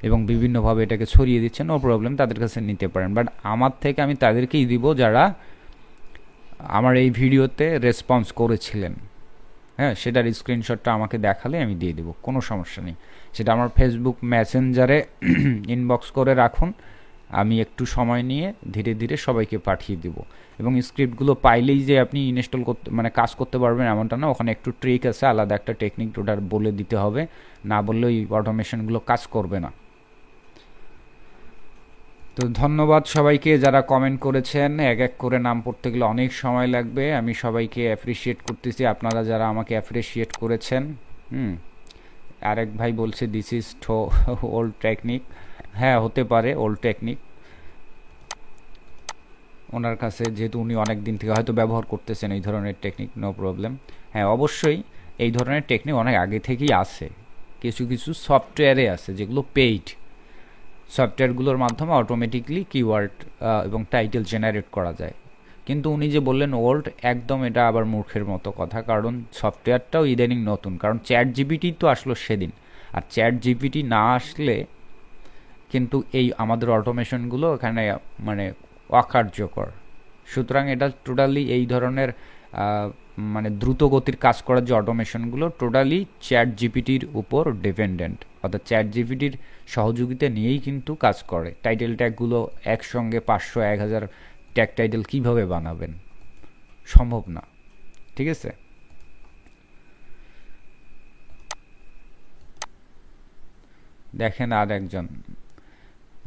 এবং বিভিন্নভাবে এটাকে ছড়িয়ে দিচ্ছে, নো প্রবলেম, তাদের কাছে নিতে পারেন। বাট আমার থেকে আমি তাদেরকেই দিব যারা আমার এই ভিডিওতে রেসপন্স করেছিলেন। হ্যাঁ, সেটার স্ক্রিনশটটা আমাকে দেখালে আমি দিয়ে দেবো, কোনো সমস্যা নেই। সেটা আমার ফেসবুক মেসেঞ্জারে ইনবক্স করে রাখুন, আমি একটু সময় নিয়ে ধীরে ধীরে সবাইকে পাঠিয়ে দেব। এবং স্ক্রিপ্টগুলো পাইলেই যে আপনি ইনস্টল করতে, মানে কাজ করতে পারবেন এমনটা না, ওখানে একটু ট্রিক আছে, আলাদা একটা টেকনিক, ওটা বলে দিতে হবে, না বললে ওই অটোমেশনগুলো কাজ করবে না। তো ধন্যবাদ সবাইকে যারা কমেন্ট করেছেন। এক এক করে নাম পড়তে গেলে অনেক সময় লাগবে, আমি সবাইকে অ্যাপ্রিসিয়েট করতেছি, আপনারা যারা আমাকে অ্যাপ্রিসিয়েট করেছেন। আরেক ভাই বলছে দিস ইজ ওল্ড টেকনিক। হ্যাঁ, হতে পারে ওল্ড টেকনিক ওনার কাছে, যেহেতু উনি অনেক দিন থেকে হয়তো ব্যবহার করতেছেন এই ধরনের টেকনিক, নো প্রবলেম। হ্যাঁ, অবশ্যই এই ধরনের টেকনিক অনেক আগে থেকেই আছে, কিছু কিছু সফটওয়্যারে আছে যেগুলো পেইড। সফটওয়্যারগুলোর মাধ্যমে অটোমেটিকলি কিওয়ার্ড এবং টাইটেল জেনারেট করা যায়। কিন্তু উনি যে বললেন ওল্ড, একদম এটা আবার মূর্খের মতো কথা, কারণ সফটওয়্যারটাও ইদানিং নতুন, কারণ চ্যাট জিপিটি তো আসলো সেদিন, আর চ্যাট জিপিটি না আসলে কিন্তু এই আমাদের অটোমেশনগুলো এখানে মানে অকার্যকর। সুতরাং এটা টোটালি এই ধরনের মানে দ্রুত গতির কাজ করার যে অটোমেশনগুলো, টোটালি চ্যাট জিপিটির উপর ডিপেন্ডেন্ট, অর্থাৎ চ্যাট জিপিটির সহযোগিতা নিয়েই কিন্তু কাজ করে। টাইটেল ট্যাগগুলো একসঙ্গে 500-1000 ট্যাগ টাইটেল কীভাবে বানাবেন, সম্ভব না, ঠিক আছে? দেখেন আর একজন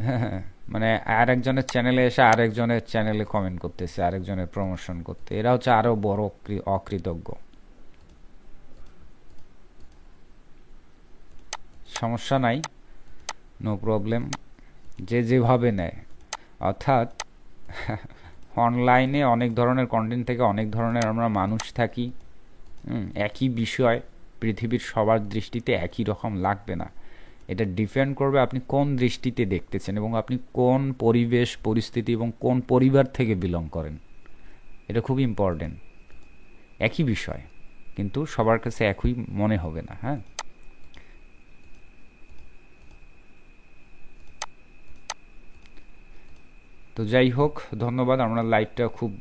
হ্যাঁ, মানে আরেকজনের চ্যানেলে এসে আরেকজনের চ্যানেলে কমেন্ট করতেছে, আরেকজনের প্রমোশন করতে, এরা হচ্ছে আরো বড় অকৃতজ্ঞ। সমস্যা নাই, নো প্রবলেম, যে যেভাবে নেয়। অর্থাৎ অনলাইনে অনেক ধরনের কন্টেন্ট থেকে অনেক ধরনের আমরা মানুষ থাকি। একই বিষয় পৃথিবীর সবার দৃষ্টিতে একই রকম লাগবে না। এটা ডিপেন্ড করবে আপনি কোন দৃষ্টিতে দেখতেছেন এবং আপনি কোন পরিবেশ পরিস্থিতি এবং কোন পরিবার থেকে বিলং করেন। এটা খুব ইম্পর্টেন্ট। একই বিষয় কিন্তু সবার কাছে একই মনে হবে না। হ্যাঁ, তো যাই হোক, ধন্যবাদ। আমরা লাইভটা খুব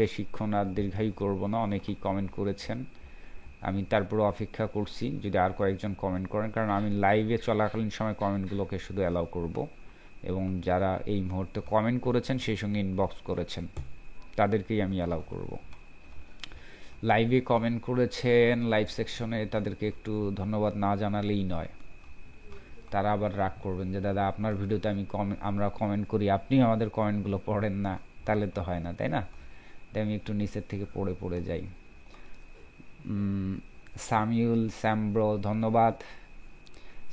বেশিক্ষণ আর দীর্ঘায়ু করব না, অনেকেই কমেন্ট করেছেন। আমি তারপরে অপেক্ষা করছি যদি আর কয়েকজন কমেন্ট করেন, কারণ আমি লাইভে চলাকালীন সময় কমেন্টগুলোকে শুধু অ্যালাউ করব, এবং যারা এই মুহূর্তে কমেন্ট করেছেন সেই সঙ্গে ইনবক্স করেছেন তাদেরকেই আমি অ্যালাউ করব। লাইভে কমেন্ট করেছেন লাইভ সেকশনে, তাদেরকে একটু ধন্যবাদ না জানালেই নয়। তারা আবার রাগ করবেন যে দাদা আপনার ভিডিওতে আমরা কমেন্ট করি, আপনি আমাদের কমেন্টগুলো পড়েন না, তাহলে তো হয় না, তাই না? তাই আমি একটু নিচের থেকে পড়ে পড়ে যাই। সামিউল স্যামব্রো ধন্যবাদ।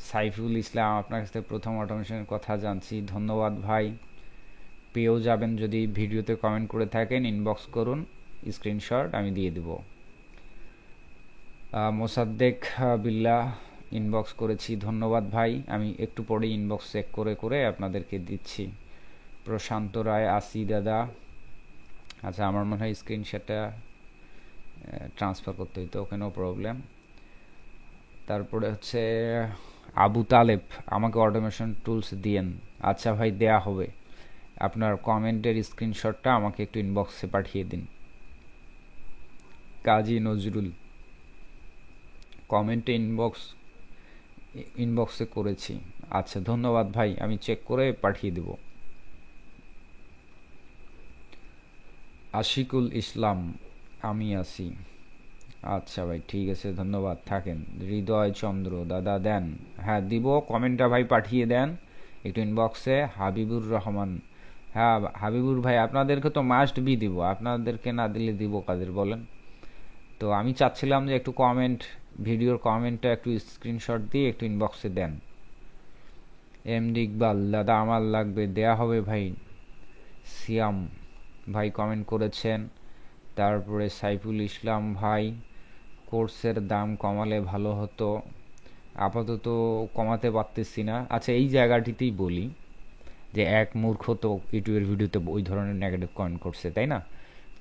সাইফুল ইসলাম, আপনার কাছ থেকে প্রথম অটোমেশনের কথা জানছি, ধন্যবাদ ভাই। পেয়েও যাবেন যদি ভিডিওতে কমেন্ট করে থাকেন, ইনবক্স করুন, স্ক্রিনশট আমি দিয়ে দেব। মোসাদ্দেক বিল্লাহ ইনবক্স করেছি, ধন্যবাদ ভাই। আমি একটু পরে ইনবক্স চেক করে করে আপনাদেরকে দিচ্ছি। প্রশান্ত রায় আসি দাদা, আচ্ছা আমার মনে হয় স্ক্রিনশটটা ট্রান্সফার করতে হইতো, ওকে, নো প্রবলেম। তারপরে হচ্ছে আবু তালেব, আমাকে অটোমেশন টুলস দিয়েন। আচ্ছা ভাই, দেয়া হবে। আপনার কমেন্টের স্ক্রিনশটটা আমাকে একটু ইনবক্সে পাঠিয়ে দিন। কাজী নজরুল, কমেন্টে ইনবক্সে করেছি। আচ্ছা ধন্যবাদ ভাই, আমি চেক করে পাঠিয়ে দেব। আশিকুল ইসলাম, আমি আছি। আচ্ছা ভাই, ঠিক আছে, ধন্যবাদ, থাকেন। হৃদয় চন্দ্র, দাদা দেন। হ্যাঁ দিব, কমেন্টটা ভাই পাঠিয়ে দেন একটু ইনবক্সে। হাবিবুর রহমান, হ্যাঁ হাবিবুর ভাই, আপনাদেরকে তো মাস্ট বি দিব, আপনাদেরকে না দিলে দিব কাদের বলেন? তো আমি চাচ্ছিলাম যে একটু ভিডিওর কমেন্টটা একটু স্ক্রিনশট দিয়ে একটু ইনবক্সে দেন। এমডি ইকবাল, দাদা আমার লাগবে, দেয়া হবে ভাই। সিয়াম ভাই কমেন্ট করেছেন। তারপরে সাইফুল ইসলাম ভাই, কোর্সের দাম কমালে ভালো হতো, আপাতত কমাতে পারতেছি না। আচ্ছা এই জায়গাটিতেই বলি যে এক মূর্খ তো ইউটিউবের ভিডিওতে ওই ধরনের নেগেটিভ কমেন্ট করছে, তাই না?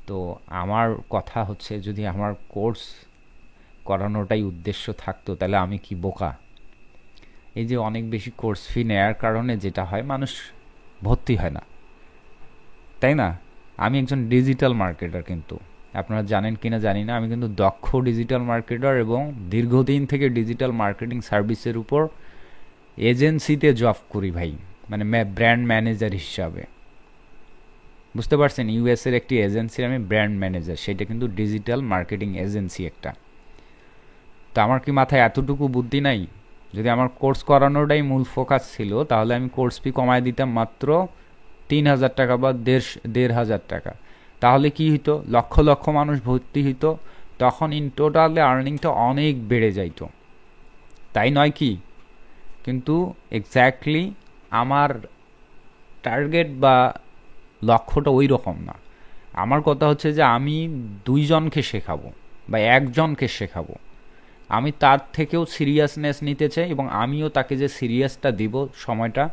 তো আমার কথা হচ্ছে, যদি আমার কোর্স করানোটাই উদ্দেশ্য থাকতো তাহলে আমি কি বোকা? এই যে অনেক বেশি কোর্স ফি নেওয়ার কারণে যেটা হয়, মানুষ ভর্তি হয় না, তাই না? আমি একজন ডিজিটাল মার্কেটার, কিন্তু আপনারা জানেন কিনা জানি না, আমি কিন্তু দক্ষ ডিজিটাল মার্কেটার এবং দীর্ঘদিন থেকে ডিজিটাল মার্কেটিং সার্ভিসের উপর এজেন্সিতে জব করি ভাই, মানে ব্র্যান্ড ম্যানেজার হিসাবে। বুঝতে পারছেন, ইউএসের একটি এজেন্সির আমি ব্র্যান্ড ম্যানেজার, সেটা কিন্তু ডিজিটাল মার্কেটিং এজেন্সি একটা। তো আমার কি মাথায় এতটুকু বুদ্ধি নাই? যদি আমার কোর্স করানোটাই মূল ফোকাস ছিল, তাহলে আমি কোর্স ফি কমায় দিতাম মাত্র 3,000 টাকা বা 1,500 টাকা। তাহলে কি হইতো? লক্ষ লক্ষ মানুষ ভর্তি হইতো, তখন ইন টোটালে আর্নিংটা অনেক বেড়ে যাইতো, তাই নয় কি? কিন্তু এক্স্যাক্টলি আমার টার্গেট বা লক্ষ্যটা ওই রকম না। আমার কথা হচ্ছে যে আমি 2জনকে শেখাবো বা 1জনকে শেখাবো, আমি তার থেকেও সিরিয়াসনেস নিতে চাই, এবং আমিও তাকে যে সিরিয়াসটা দিব সময়টা,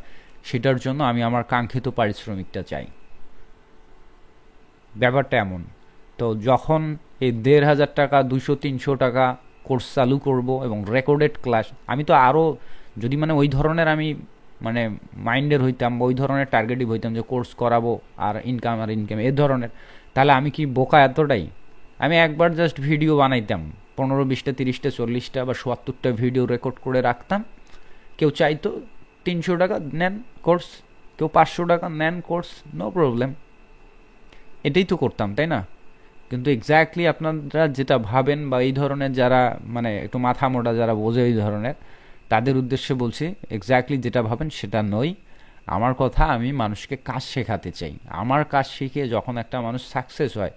সেটার জন্য আমি আমার কাঙ্ক্ষিত পারিশ্রমিকটা চাই। ব্যাপারটা এমন। তো যখন এই 1,500 টাকা 200-300 টাকা কোর্স চালু করব এবং রেকর্ডেড ক্লাস, আমি তো আরও, যদি মানে ওই ধরনের আমি মানে মাইন্ডের হইতাম বা ওই ধরনের টার্গেটিভ হইতাম যে কোর্স করাবো আর ইনকাম এই ধরনের, তাহলে আমি কি বোকা এতটাই? আমি একবার জাস্ট ভিডিও বানাইতাম, 15, 20টা, 30টা, 40টা বা 70টা ভিডিও রেকর্ড করে রাখতাম। কেউ চাইতো 300 টাকা নেন কোর্স, কেউ 500 টাকা নেন কোর্স, নো প্রবলেম, এটাই তো করতাম, তাই না? কিন্তু এক্স্যাক্টলি আপনারা যেটা ভাবেন, বা এই ধরনের যারা মানে একটু মাথা মোটা যারা বোঝে এই ধরনের, তাদের উদ্দেশ্যে বলছি, এক্স্যাক্টলি যেটা ভাবেন সেটা নয়। আমার কথা, আমি মানুষকে কাজ শেখাতে চাই। আমার কাজ শিখে যখন একটা মানুষ সাকসেস হয়,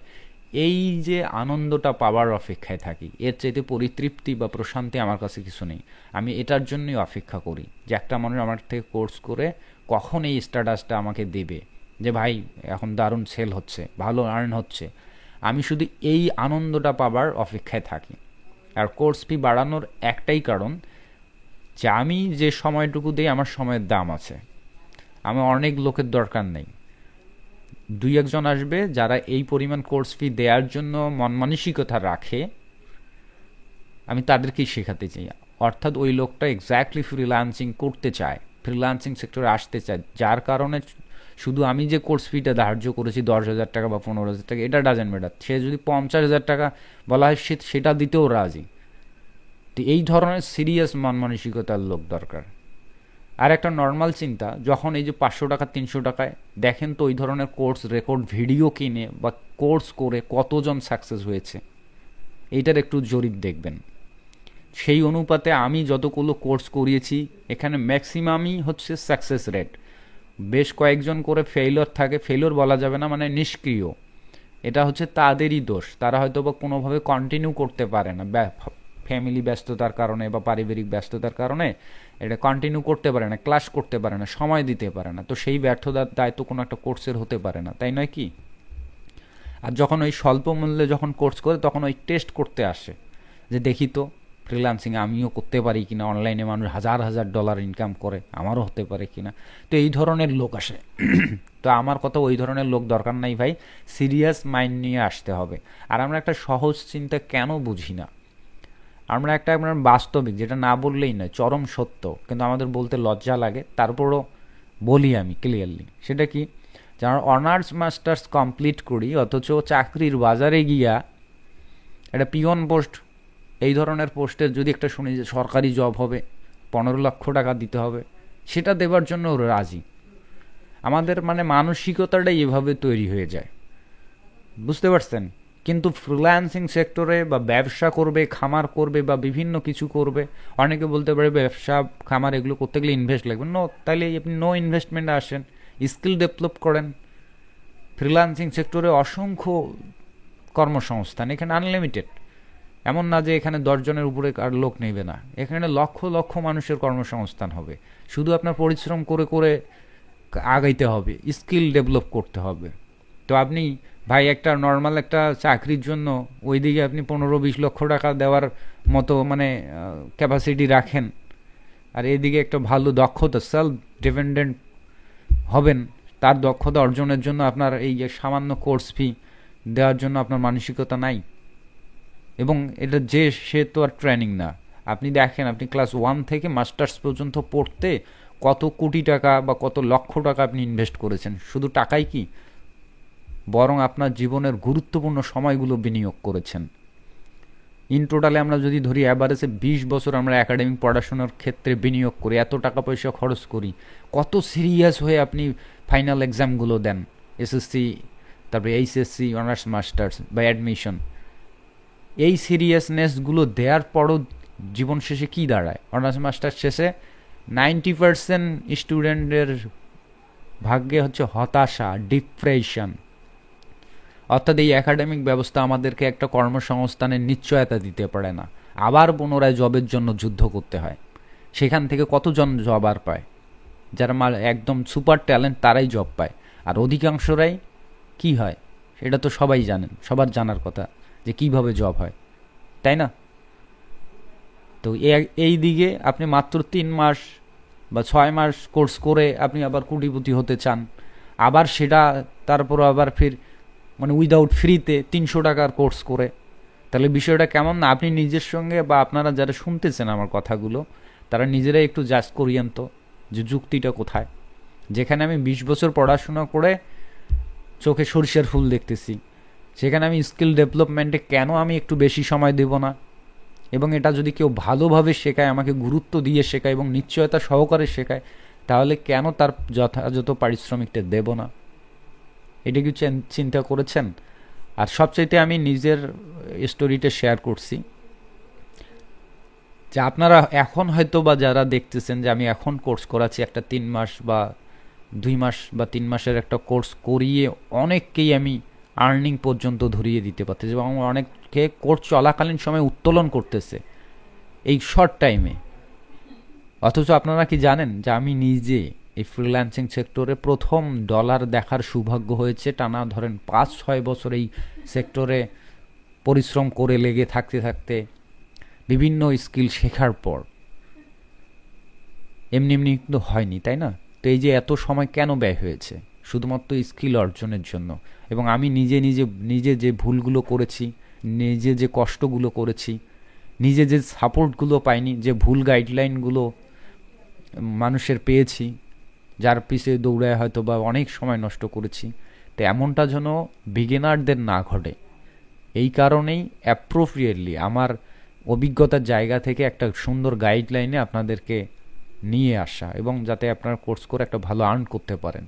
এই যে আনন্দটা পাওয়ার অপেক্ষায় থাকি, এর চাইতে পরিতৃপ্তি বা প্রশান্তি আমার কাছে কিছু নেই। আমি এটার জন্যই অপেক্ষা করি যে একটা মানুষ আমার থেকে কোর্স করে কখন এই স্ট্যাটাসটা আমাকে দেবে, যে ভাই এখন দারুণ সেল হচ্ছে, ভালো আর্ন হচ্ছে। আমি শুধু এই আনন্দটা পাবার অপেক্ষায় থাকি। আর কোর্স ফি বাড়ানোর একটাই কারণ, যে আমি যে সময়টুকু দিই আমার সময়ের দাম আছে। আমার অনেক লোকের দরকার নেই, দুই একজন আসবে যারা এই পরিমাণ কোর্স ফি দেওয়ার জন্য মন মানসিকতা রাখে, আমি তাদেরকেই শেখাতে চাই। অর্থাৎ ওই লোকটা এক্স্যাক্টলি ফ্রিল্যান্সিং করতে চায়, ফ্রিল্যান্সিং সেক্টরে আসতে চায়, যার কারণে শুধু আমি যে কোর্স ফিটা ধার্য করেছি 10,000 টাকা বা 15,000 টাকা, এটা ডাজেন্ট ম্যাটার। সে যদি 50,000 টাকা বলা হয়, সেটা দিতেও রাজি। তো এই ধরনের সিরিয়াস মন মানসিকতার লোক দরকার। আর একটা নর্মাল চিন্তা, যখন এই যে 500 টাকা 300 টাকায় দেখেন, তো ওই ধরনের কোর্স রেকর্ড ভিডিও কিনে বা কোর্স করে কতজন সাকসেস হয়েছে, এইটার একটু জরিপ দেখবেন। সেই অনুপাতে আমি যতগুলো কোর্স করিয়েছি, এখানে ম্যাক্সিমামই হচ্ছে সাকসেস রেট। বেশ কয়েকজন করে ফেইলর থাকে, ফেইলর বলা যাবে না, মানে নিষ্ক্রিয়। এটা হচ্ছে তাদেরই দোষ, তারা হয়তো বা কোনোভাবে কন্টিনিউ করতে পারে না, ফ্যামিলি ব্যস্ততার কারণে বা পারিবারিক ব্যস্ততার কারণে এটা কন্টিনিউ করতে পারে না, ক্লাস করতে পারে না, সময় দিতে পারে না। তো সেই ব্যর্থতার দায়িত্ব কোনো একটা কোর্সের হতে পারে না, তাই নয় কি? আর যখন ওই স্বল্প মূল্যে যখন কোর্স করে, তখন ওই টেস্ট করতে আসে, যে দেখি তো ফ্রিল্যান্সিং আমিও করতে পারি কিনা, অনলাইনে মানুষ হাজার হাজার ডলার ইনকাম করে, আমারও হতে পারে কিনা। তো এই ধরনের লোক আসে। তো আমার কথা, ওই ধরনের লোক দরকার নাই ভাই, সিরিয়াস মাইন্ড নিয়ে আসতে হবে। আর আমরা একটা সহজ চিন্তা কেন বুঝি না? আমরা একটা বাস্তবিক, যেটা না বললেই নয়, চরম সত্য, কিন্তু আমাদের বলতে লজ্জা লাগে, তারপরও বলি আমি ক্লিয়ারলি। সেটা কি? যে আমরা অনার্স মাস্টার্স কমপ্লিট করি, অথচ চাকরির বাজারে গিয়া একটা পিয়ন পোস্ট, এই ধরনের পোস্টের যদি একটা শুনি যে সরকারি জব হবে, 15 লক্ষ টাকা দিতে হবে, সেটা দেবার জন্য রাজি। আমাদের মানসিকতাটাই এভাবে তৈরি হয়ে যায়, বুঝতে পারছেন? কিন্তু ফ্রিল্যান্সিং সেক্টরে বা ব্যবসা করবে, খামার করবে বা বিভিন্ন কিছু করবে, অনেকে বলতে পারে ব্যবসা খামার এগুলো করতে গেলে ইনভেস্ট লাগবে। নো, তাইলে আপনি নো ইনভেস্টমেন্টে আসেন, স্কিল ডেভেলপ করেন। ফ্রিল্যান্সিং সেক্টরে অসংখ্য কর্মসংস্থান, এখানে আনলিমিটেড। এমন না যে এখানে 10 জনের উপরে আর লোক নেবে না, এখানে লক্ষ লক্ষ মানুষের কর্মসংস্থান হবে। শুধু আপনার পরিশ্রম করে করে আগাইতে হবে, স্কিল ডেভেলপ করতে হবে। তো আপনি ভাই একটা নর্মাল একটা চাকরির জন্য ওইদিকে আপনি 15-20 লক্ষ টাকা দেওয়ার মতো ক্যাপাসিটি রাখেন, আর এদিকে একটা ভালো দক্ষতা, সেলফ ডিপেন্ডেন্ট হবেন, তার দক্ষতা অর্জনের জন্য আপনার এই যে সামান্য কোর্স ফি দেওয়ার জন্য আপনার মানসিকতা নাই। এবং এটা যে সে তো আর ট্রেনিং না। আপনি দেখেন, আপনি ক্লাস 1 থেকে মাস্টার্স পর্যন্ত পড়তে কত কোটি টাকা বা কত লক্ষ টাকা আপনি ইনভেস্ট করেছেন। শুধু টাকাই কি, বরং আপনার জীবনের গুরুত্বপূর্ণ সময়গুলো বিনিয়োগ করেছেন। ইন টোটালে আমরা যদি ধরি অ্যাভারেজে 20 বছর আমরা একাডেমিক পড়াশোনার ক্ষেত্রে বিনিয়োগ করি, এত টাকা পয়সা খরচ করি, কত সিরিয়াস হয়ে আপনি ফাইনাল এক্সামগুলো দেন, এসএসসি, তারপরে এইচএসসি, অনার্স মাস্টার্স বা অ্যাডমিশন। এই সিরিয়াসনেসগুলো দেওয়ার পরও জীবন শেষে কি দাঁড়ায়? অনার্স মাস্টার্স শেষে 90% স্টুডেন্টের ভাগ্যে হচ্ছে হতাশা, ডিপ্রেশন। অর্থাৎ এই একাডেমিক ব্যবস্থা আমাদেরকে একটা কর্মসংস্থানের নিশ্চয়তা দিতে পারে না, আবার পুনরায় জবের জন্য যুদ্ধ করতে হয়। সেখান থেকে কতজন জব আর পায়? যারা একদম সুপার ট্যালেন্ট তারাই জব পায়, আর অধিকাংশরাই কি হয় সেটা তো সবাই জানেন, সবার জানার কথা যে কিভাবে জব হয়, তাই না? তো এই দিকে আপনি মাত্র 3 মাস বা 6 মাস কোর্স করে আপনি আবার কোটিপতি হতে চান, আবার সেটা তারপর আবার ফির উইদাউট ফ্রিতে 300 টাকার কোর্স করে। তাহলে বিষয়টা কেমন না? আপনি নিজের সঙ্গে বা আপনারা যারা শুনতেছেন আমার কথাগুলো, তারা নিজেরাই একটু জাজ করিয়েন তো, যে যুক্তিটা কোথায়। যেখানে আমি 20 বছর পড়াশোনা করে চোখে সরিষার ফুল দেখতেছি, সেখানে আমি স্কিল ডেভেলপমেন্টে কেন আমি একটু বেশি সময় দেব না? এবং এটা যদি কেউ ভালোভাবে শেখায়, আমাকে গুরুত্ব দিয়ে শেখায় এবং নিশ্চয়তা সহকারে শেখায়, তাহলে কেন তার যথাযথ পারিশ্রমিকটা দেব না? এটা কি চিন্তা করেছেন? আর সবচাইতে আমি নিজের স্টোরিটা শেয়ার করছি, যে আপনারা এখন হয়তো বা যারা দেখতেছেন যে আমি এখন কোর্স করাচ্ছি একটা 3 মাস বা 2 মাস বা 3 মাসের একটা কোর্স করিয়ে অনেককেই আমি আর্নিং পর্যন্ত ধরিয়ে দিতে পারতেছি, এবং অনেককে কোর্স চলাকালীন সময় উত্তোলন করতেছে এই শর্ট টাইমে। অথচ আপনারা কি জানেন যে আমি নিজে এই ফ্রিল্যান্সিং সেক্টরে প্রথম ডলার দেখার সৌভাগ্য হয়েছে টানা ধরেন 5-6 বছর এই সেক্টরে পরিশ্রম করে লেগে থাকতে থাকতে বিভিন্ন স্কিল শেখার পর। এমনি এমনি কিন্তু হয়নি, তাই না? তো এই যে এত সময় কেন ব্যয় হয়েছে? শুধুমাত্র স্কিল অর্জনের জন্য। এবং আমি নিজে যে ভুলগুলো করেছি, নিজে যে কষ্টগুলো করেছি, নিজে যে সাপোর্টগুলো পাইনি, যে ভুল গাইডলাইনগুলো মানুষের পেয়েছি, যার পিছে দৌড়ায় হয়তো বা অনেক সময় নষ্ট করেছি, তো এমনটা যেন বিগিনারদের না ঘটে, এই কারণেই অ্যাপ্রোপ্রিয়েটলি আমার অভিজ্ঞতার জায়গা থেকে একটা সুন্দর গাইডলাইনে আপনাদেরকে নিয়ে আসা, এবং যাতে আপনারা কোর্স করে একটা ভালো আর্ন করতে পারেন।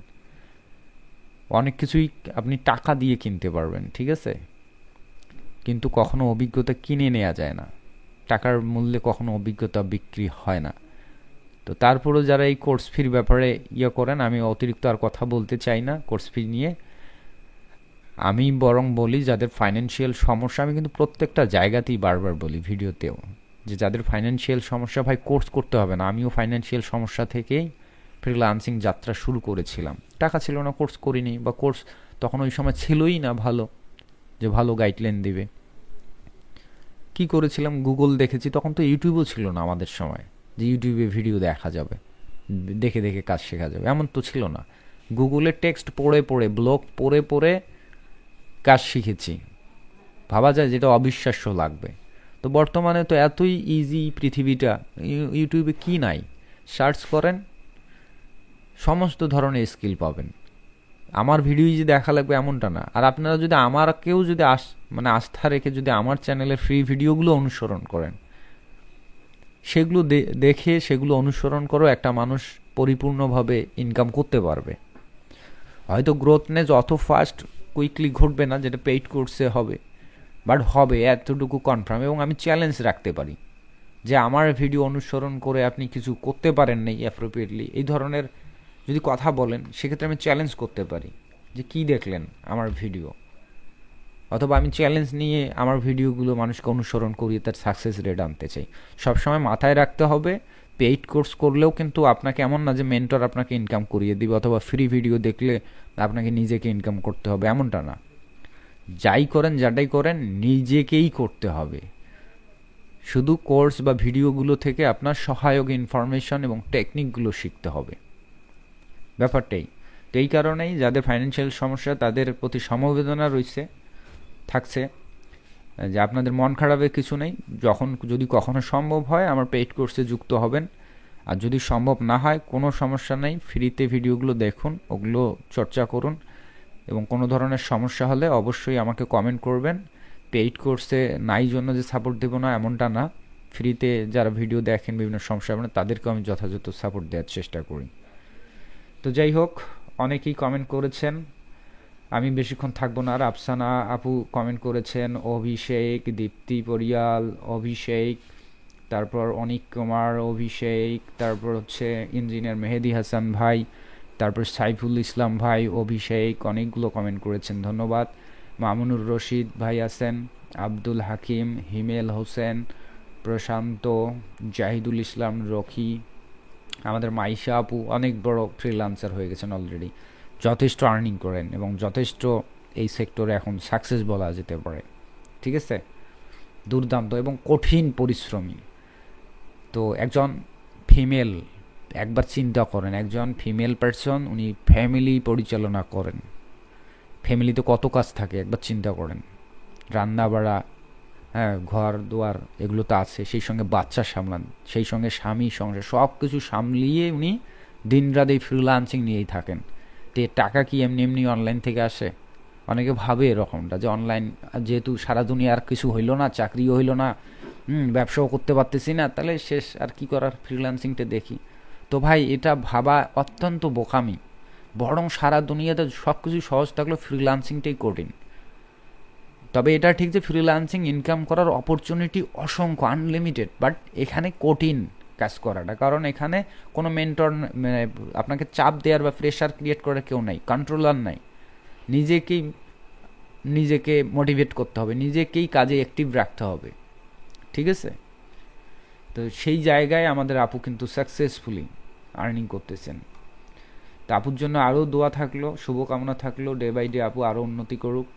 অনেক কিছুই আপনি টাকা দিয়ে কিনতে পারবেন, ঠিক আছে, কিন্তু কখনো অভিজ্ঞতা কিনে নেওয়া যায় না। টাকার মূল্যে কখনো অভিজ্ঞতা বিক্রি হয় না। তো তারপরেও যারা এই কোর্স ফির ব্যাপারে করেন, আমি অতিরিক্ত আর কথা বলতে চাই না কোর্স ফি নিয়ে। আমি বরং বলি যাদের ফাইন্যান্সিয়াল সমস্যা, আমি কিন্তু প্রত্যেকটা জায়গাতেই বারবার বলি ভিডিওতেও, যে যাদের ফাইন্যান্সিয়াল সমস্যা, ভাই কোর্স করতে হবে না। আমিও ফাইন্যান্সিয়াল সমস্যা থেকেই ফ্রিল্যান্সিং যাত্রা শুরু করেছিলাম। টাকা ছিল না, কোর্স করিনি, বা কোর্স তখন ওই সময় ছিলই না ভালো, যে ভালো গাইডলাইন দেবে। কি করেছিলাম? গুগল দেখেছি। তখন তো ইউটিউবও ছিল না আমাদের সময়, যে ইউটিউবে ভিডিও দেখা যাবে, দেখে দেখে কাজ শেখা যাবে, এমন তো ছিল না। গুগলে টেক্সট পড়ে পড়ে, ব্লগ পড়ে পড়ে কাজ শিখেছি। ভাবা যায় যেটা অবিশ্বাস্য লাগবে। তো বর্তমানে তো এতই ইজি পৃথিবীটা, ইউটিউবে কি নাই, সার্চ করেন, সমস্ত ধরনের স্কিল পাবেন। আমার ভিডিওই যে দেখা লাগবে এমনটা না। আর আপনারা যদি আমারকেও যদি আস্থা রেখে যদি আমার চ্যানেলের ফ্রি ভিডিওগুলো অনুসরণ করেন, সেগুলো দেখে সেগুলো অনুসরণ করো, একটা মানুষ পরিপূর্ণভাবে ইনকাম করতে পারবে। হয়তো গ্রোথনেস অত ফাস্ট কুইকলি ঘটবে না যেটা পেইড কোর্সে হবে, বাট হবে, এতটুকু কনফার্ম। এবং আমি চ্যালেঞ্জ রাখতে পারি যে আমার ভিডিও অনুসরণ করে আপনি কিছু করতে পারেন নাই অ্যাপ্রোপ্রিয়েটলি, এই ধরনের যদি কথা বলেন, সেক্ষেত্রে আমি চ্যালেঞ্জ করতে পারি যে কি দেখলেন আমার ভিডিও। অথবা আমি চ্যালেঞ্জ নিয়ে আমার ভিডিওগুলো মানুষকে অনুসরণ করিয়ে তার সাকসেস রেট আনতে চাই। সবসময় মাথায় রাখতে হবে, পেইড কোর্স করলেও কিন্তু আপনাকে এমন না যে মেন্টর আপনাকে ইনকাম করিয়ে দিবে, অথবা ফ্রি ভিডিও দেখলে আপনাকে নিজেকে ইনকাম করতে হবে, এমনটা না। যাই করেন, যাটাই করেন, নিজেকেই করতে হবে। শুধু কোর্স বা ভিডিওগুলো থেকে আপনার সহায়ক ইনফরমেশন এবং টেকনিকগুলো শিখতে হবে, ব্যাপারটাই। তো এই কারণেই যাদের ফাইন্যান্সিয়াল সমস্যা তাদের প্রতি সমবেদনা থাকছে, যে আপনাদের মন খারাপের কিছু নেই। যদি কখনো সম্ভব হয় আমার পেইড কোর্সে যুক্ত হবেন, আর যদি সম্ভব না হয় কোনো সমস্যা নেই, ফ্রিতে ভিডিওগুলো দেখুন, ওগুলো চর্চা করুন, এবং কোনো ধরনের সমস্যা হলে অবশ্যই আমাকে কমেন্ট করবেন। পেইড কোর্সে নাই জন্য যে সাপোর্ট দেবো না, এমনটা না। ফ্রিতে যারা ভিডিও দেখেন বিভিন্ন সমস্যা তাদেরকেও আমি যথাযথ সাপোর্ট দেওয়ার চেষ্টা করি। তো যাই হোক, অনেকেই কমেন্ট করেছেন, আমি বেশিক্ষণ থাকবো না। আর আফসানা আপু কমেন্ট করেছেন, অভিষেক, দীপ্তি পরিয়াল, অভিষেক, তারপর অনিক কুমার, অভিষেক, তারপর হচ্ছে ইঞ্জিনিয়ার মেহেদি হাসান ভাই, তারপর সাইফুল ইসলাম ভাই, অভিষেক, অনেকগুলো কমেন্ট করেছেন, ধন্যবাদ। মামুনুর রশিদ ভাই আছেন, আব্দুল হাকিম, হিমেল হোসেন, প্রশান্ত, জাহিদুল ইসলাম, রকি, আমাদের মাইশা আপু অনেক বড় ফ্রিল্যান্সার হয়ে গেছেন অলরেডি, যথেষ্ট আর্নিং করেন এবং যথেষ্ট এই সেক্টরে এখন সাকসেস বলা যেতে পারে, ঠিক আছে। দুর্দান্ত এবং কঠিন পরিশ্রমী। তো একজন ফিমেল, একবার চিন্তা করেন, একজন ফিমেল পারসন, উনি ফ্যামিলি পরিচালনা করেন। ফ্যামিলিতে কত কাজ থাকে একবার চিন্তা করেন, রান্না বাড়া, হ্যাঁ, ঘর দুয়ার, এগুলো তো আছে, সেই সঙ্গে বাচ্চা সামলান, সেই সঙ্গে স্বামী, সংসার, সব কিছু সামলিয়ে উনি দিনরাত এই ফ্রিল্যান্সিং নিয়েই থাকেন। তো টাকা কি এমনি এমনি অনলাইন থেকে আসে? অনেকে ভাবে এরকমটা, যে অনলাইন যেহেতু সারা দুনিয়া আর কিছু হইলো না, চাকরিও হইলো না, ব্যবসাও করতে পারতেছি না, তাহলে শেষ, আর কি করার, ফ্রিল্যান্সিংটা দেখি। তো ভাই, এটা ভাবা অত্যন্ত বোকামি। বরং সারা দুনিয়াতে সব কিছু সহজ থাকলেও ফ্রিল্যান্সিংটাই কঠিন। তবে এটা ঠিক যে ফ্রিল্যান্সিং ইনকাম করার অপরচুনিটি অসংখ্য, আনলিমিটেড, বাট এখানে কঠিন, কাজ করাটা, কারণ এখানে কোনো মেন্টর মানে আপনাকে চাপ দেওয়ার বা প্রেশার ক্রিয়েট করার কেউ নাই, কন্ট্রোলার নাই। নিজেকেই নিজেকে মোটিভেট করতে হবে, নিজেকেই কাজে অ্যাক্টিভ রাখতে হবে, ঠিক আছে? তো সেই জায়গায় আমাদের আপু কিন্তু সাকসেসফুলি আর্নিং করতেছেন। তো আপুর জন্য আরও দোয়া থাকলো, শুভকামনা থাকলো, ডে বাই ডে আপু আরও উন্নতি করুক।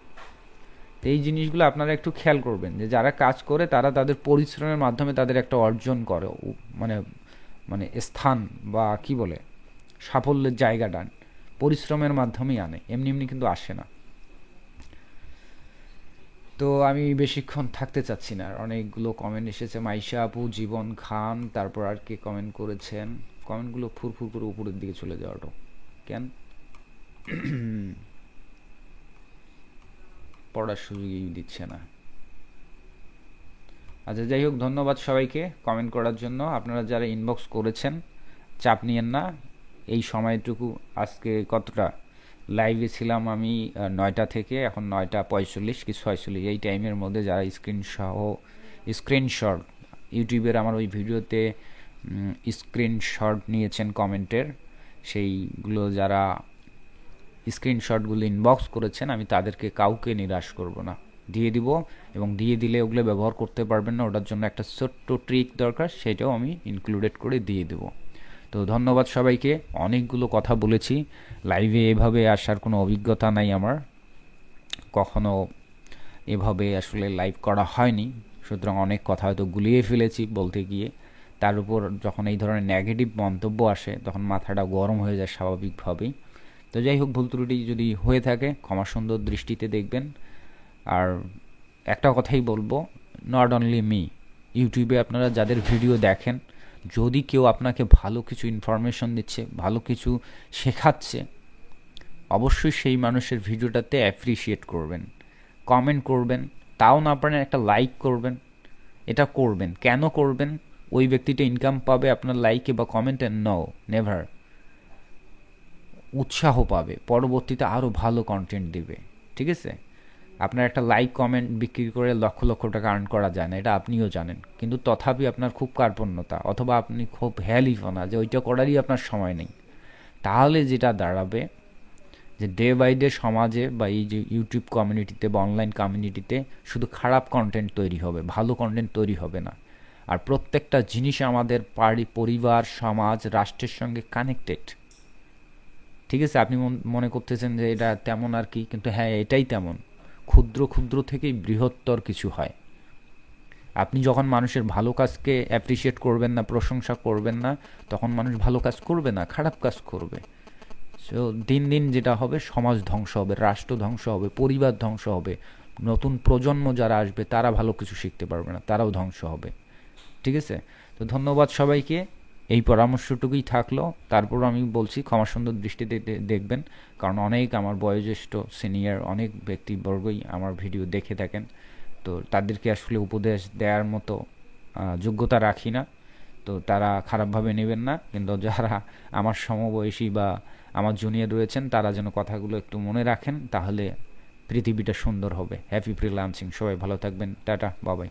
তো এই জিনিসগুলো আপনারা একটু খেয়াল করবেন যে যারা কাজ করে তারা তাদের পরিশ্রমের মাধ্যমে তাদের একটা অর্জন করে, মানে মানে স্থান বা কি বলে সাফল্যের জায়গাটা পরিশ্রমের মাধ্যমেই আনে, এমনি এমনি কিন্তু আসে না। তো আমি বেশিক্ষণ থাকতে চাচ্ছি না, অনেকগুলো কমেন্ট এসেছে। মাইশা আপু, জীবন খান, তারপর আর কে কমেন্ট করেছেন? কমেন্টগুলো ফুরফুর করে উপরের দিকে চলে যাওয়াটা কেন? পড়ার সুযোগই দিচ্ছে না। আচ্ছা, যাই হোক, ধন্যবাদ সবাইকে কমেন্ট করার জন্য। আপনারা যারা ইনবক্স করেছেন চাপ নিয়েন না, এই সময়টুকু আজকে কতটা লাইভে ছিলাম আমি 9টা থেকে এখন 9টা 45 কি 46, এই টাইমের মধ্যে যারা স্ক্রিনশট ইউটিউবের আমার ওই ভিডিওতে স্ক্রিনশট নিয়েছেন কমেন্টের, সেইগুলো যারা স্ক্রিনশটগুলো ইনবক্স করেছেন আমি তাদেরকে কাউকে নিরাশ করব না, দিয়ে দিব। এবং দিয়ে দিলে ওগুলো ব্যবহার করতে পারবেন না, ওটার জন্য একটা ছোট্ট ট্রিক দরকার, সেটাও আমি ইনক্লুডেড করে দিয়ে দেবো। তো ধন্যবাদ সবাইকে, অনেকগুলো কথা বলেছি। লাইভে এভাবে আসার কোনো অভিজ্ঞতা নাই আমার, কখনো এভাবে আসলে লাইভ করা হয়নি, সুতরাং অনেক কথা হয়তো গুলিয়ে ফেলেছি বলতে গিয়ে। তার উপর যখন এই ধরনের নেগেটিভ মন্তব্য আসে তখন মাথাটা গরম হয়ে যায় স্বাভাবিকভাবেই। তো যাই হোক, ভুল ত্রুটি যদি হয়ে থাকে ক্ষমা সুন্দর দৃষ্টিতে দেখবেন। আর একটা কথাই বলবো, নট অনলি মি, ইউটিউবে আপনারা যাদের ভিডিও দেখেন, যদি কেউ আপনাকে ভালো কিছু ইনফরমেশন দিচ্ছে, ভালো কিছু শেখাচ্ছে, অবশ্যই সেই মানুষের ভিডিওটাতে অ্যাপ্রিসিয়েট করবেন, কমেন্ট করবেন, তাও না পারেন একটা লাইক করবেন। এটা করবেন, কেন করবেন? ওই ব্যক্তিটা ইনকাম পাবে আপনার লাইকে বা কমেন্টে? No, never. উৎসাহ পাবে, পরবর্তীতে আরও ভালো কন্টেন্ট দিবে, ঠিক আছে? আপনার একটা লাইক কমেন্ট বিক্রি করে লক্ষ লক্ষ টাকা আর্ন করা যায় না, এটা আপনিও জানেন, কিন্তু তথাপি আপনার খুব কার্পণ্যতা অথবা আপনি খুব হেয়ালিফনা যে ওইটা করারই আপনার সময় নেই। তাহলে যেটা দাঁড়াবে যে ডে বাই ডে সমাজে বা এই যে ইউটিউব কমিউনিটিতে বা অনলাইন কমিউনিটিতে শুধু খারাপ কন্টেন্ট তৈরি হবে, ভালো কন্টেন্ট তৈরি হবে না। আর প্রত্যেকটা জিনিস আমাদের পরিবার, সমাজ, রাষ্ট্রের সঙ্গে কানেক্টেড, ঠিক আছে? আপনি মনে করতেছেন যে এটা তেমন আর কি, কিন্তু হ্যাঁ, এটাই তেমন। ক্ষুদ্র ক্ষুদ্র থেকেই বৃহত্তর কিছু হয়। আপনি যখন মানুষের ভালো কাজকে অ্যাপ্রিসিয়েট করবেন না, প্রশংসা করবেন না, তখন মানুষ ভালো কাজ করবে না, খারাপ কাজ করবে। সো দিন দিন যেটা হবে, সমাজ ধ্বংস হবে, রাষ্ট্র ধ্বংস হবে, পরিবার ধ্বংস হবে, নতুন প্রজন্ম যারা আসবে তারা ভালো কিছু শিখতে পারবে না, তারাও ধ্বংস হবে, ঠিক আছে? তো ধন্যবাদ সবাইকে, এই পরামর্শটুকুই থাকলো। তারপর আমি বলছি ক্ষমা সুন্দর দৃষ্টিতে দেখবেন, কারণ অনেক আমার বয়োজ্যেষ্ঠ সিনিয়র অনেক ব্যক্তিবর্গই আমার ভিডিও দেখে থাকেন, তো তাদেরকে আসলে উপদেশ দেওয়ার মতো যোগ্যতা রাখি না, তো তারা খারাপভাবে নেবেন না। কিন্তু যারা আমার সমবয়সী বা আমার জুনিয়র রয়েছেন তারা যেন কথাগুলো একটু মনে রাখেন, তাহলে পৃথিবীটা সুন্দর হবে। হ্যাপি ফ্রিল্যান্সিং, সবাই ভালো থাকবেন, টাটা, বাবাই।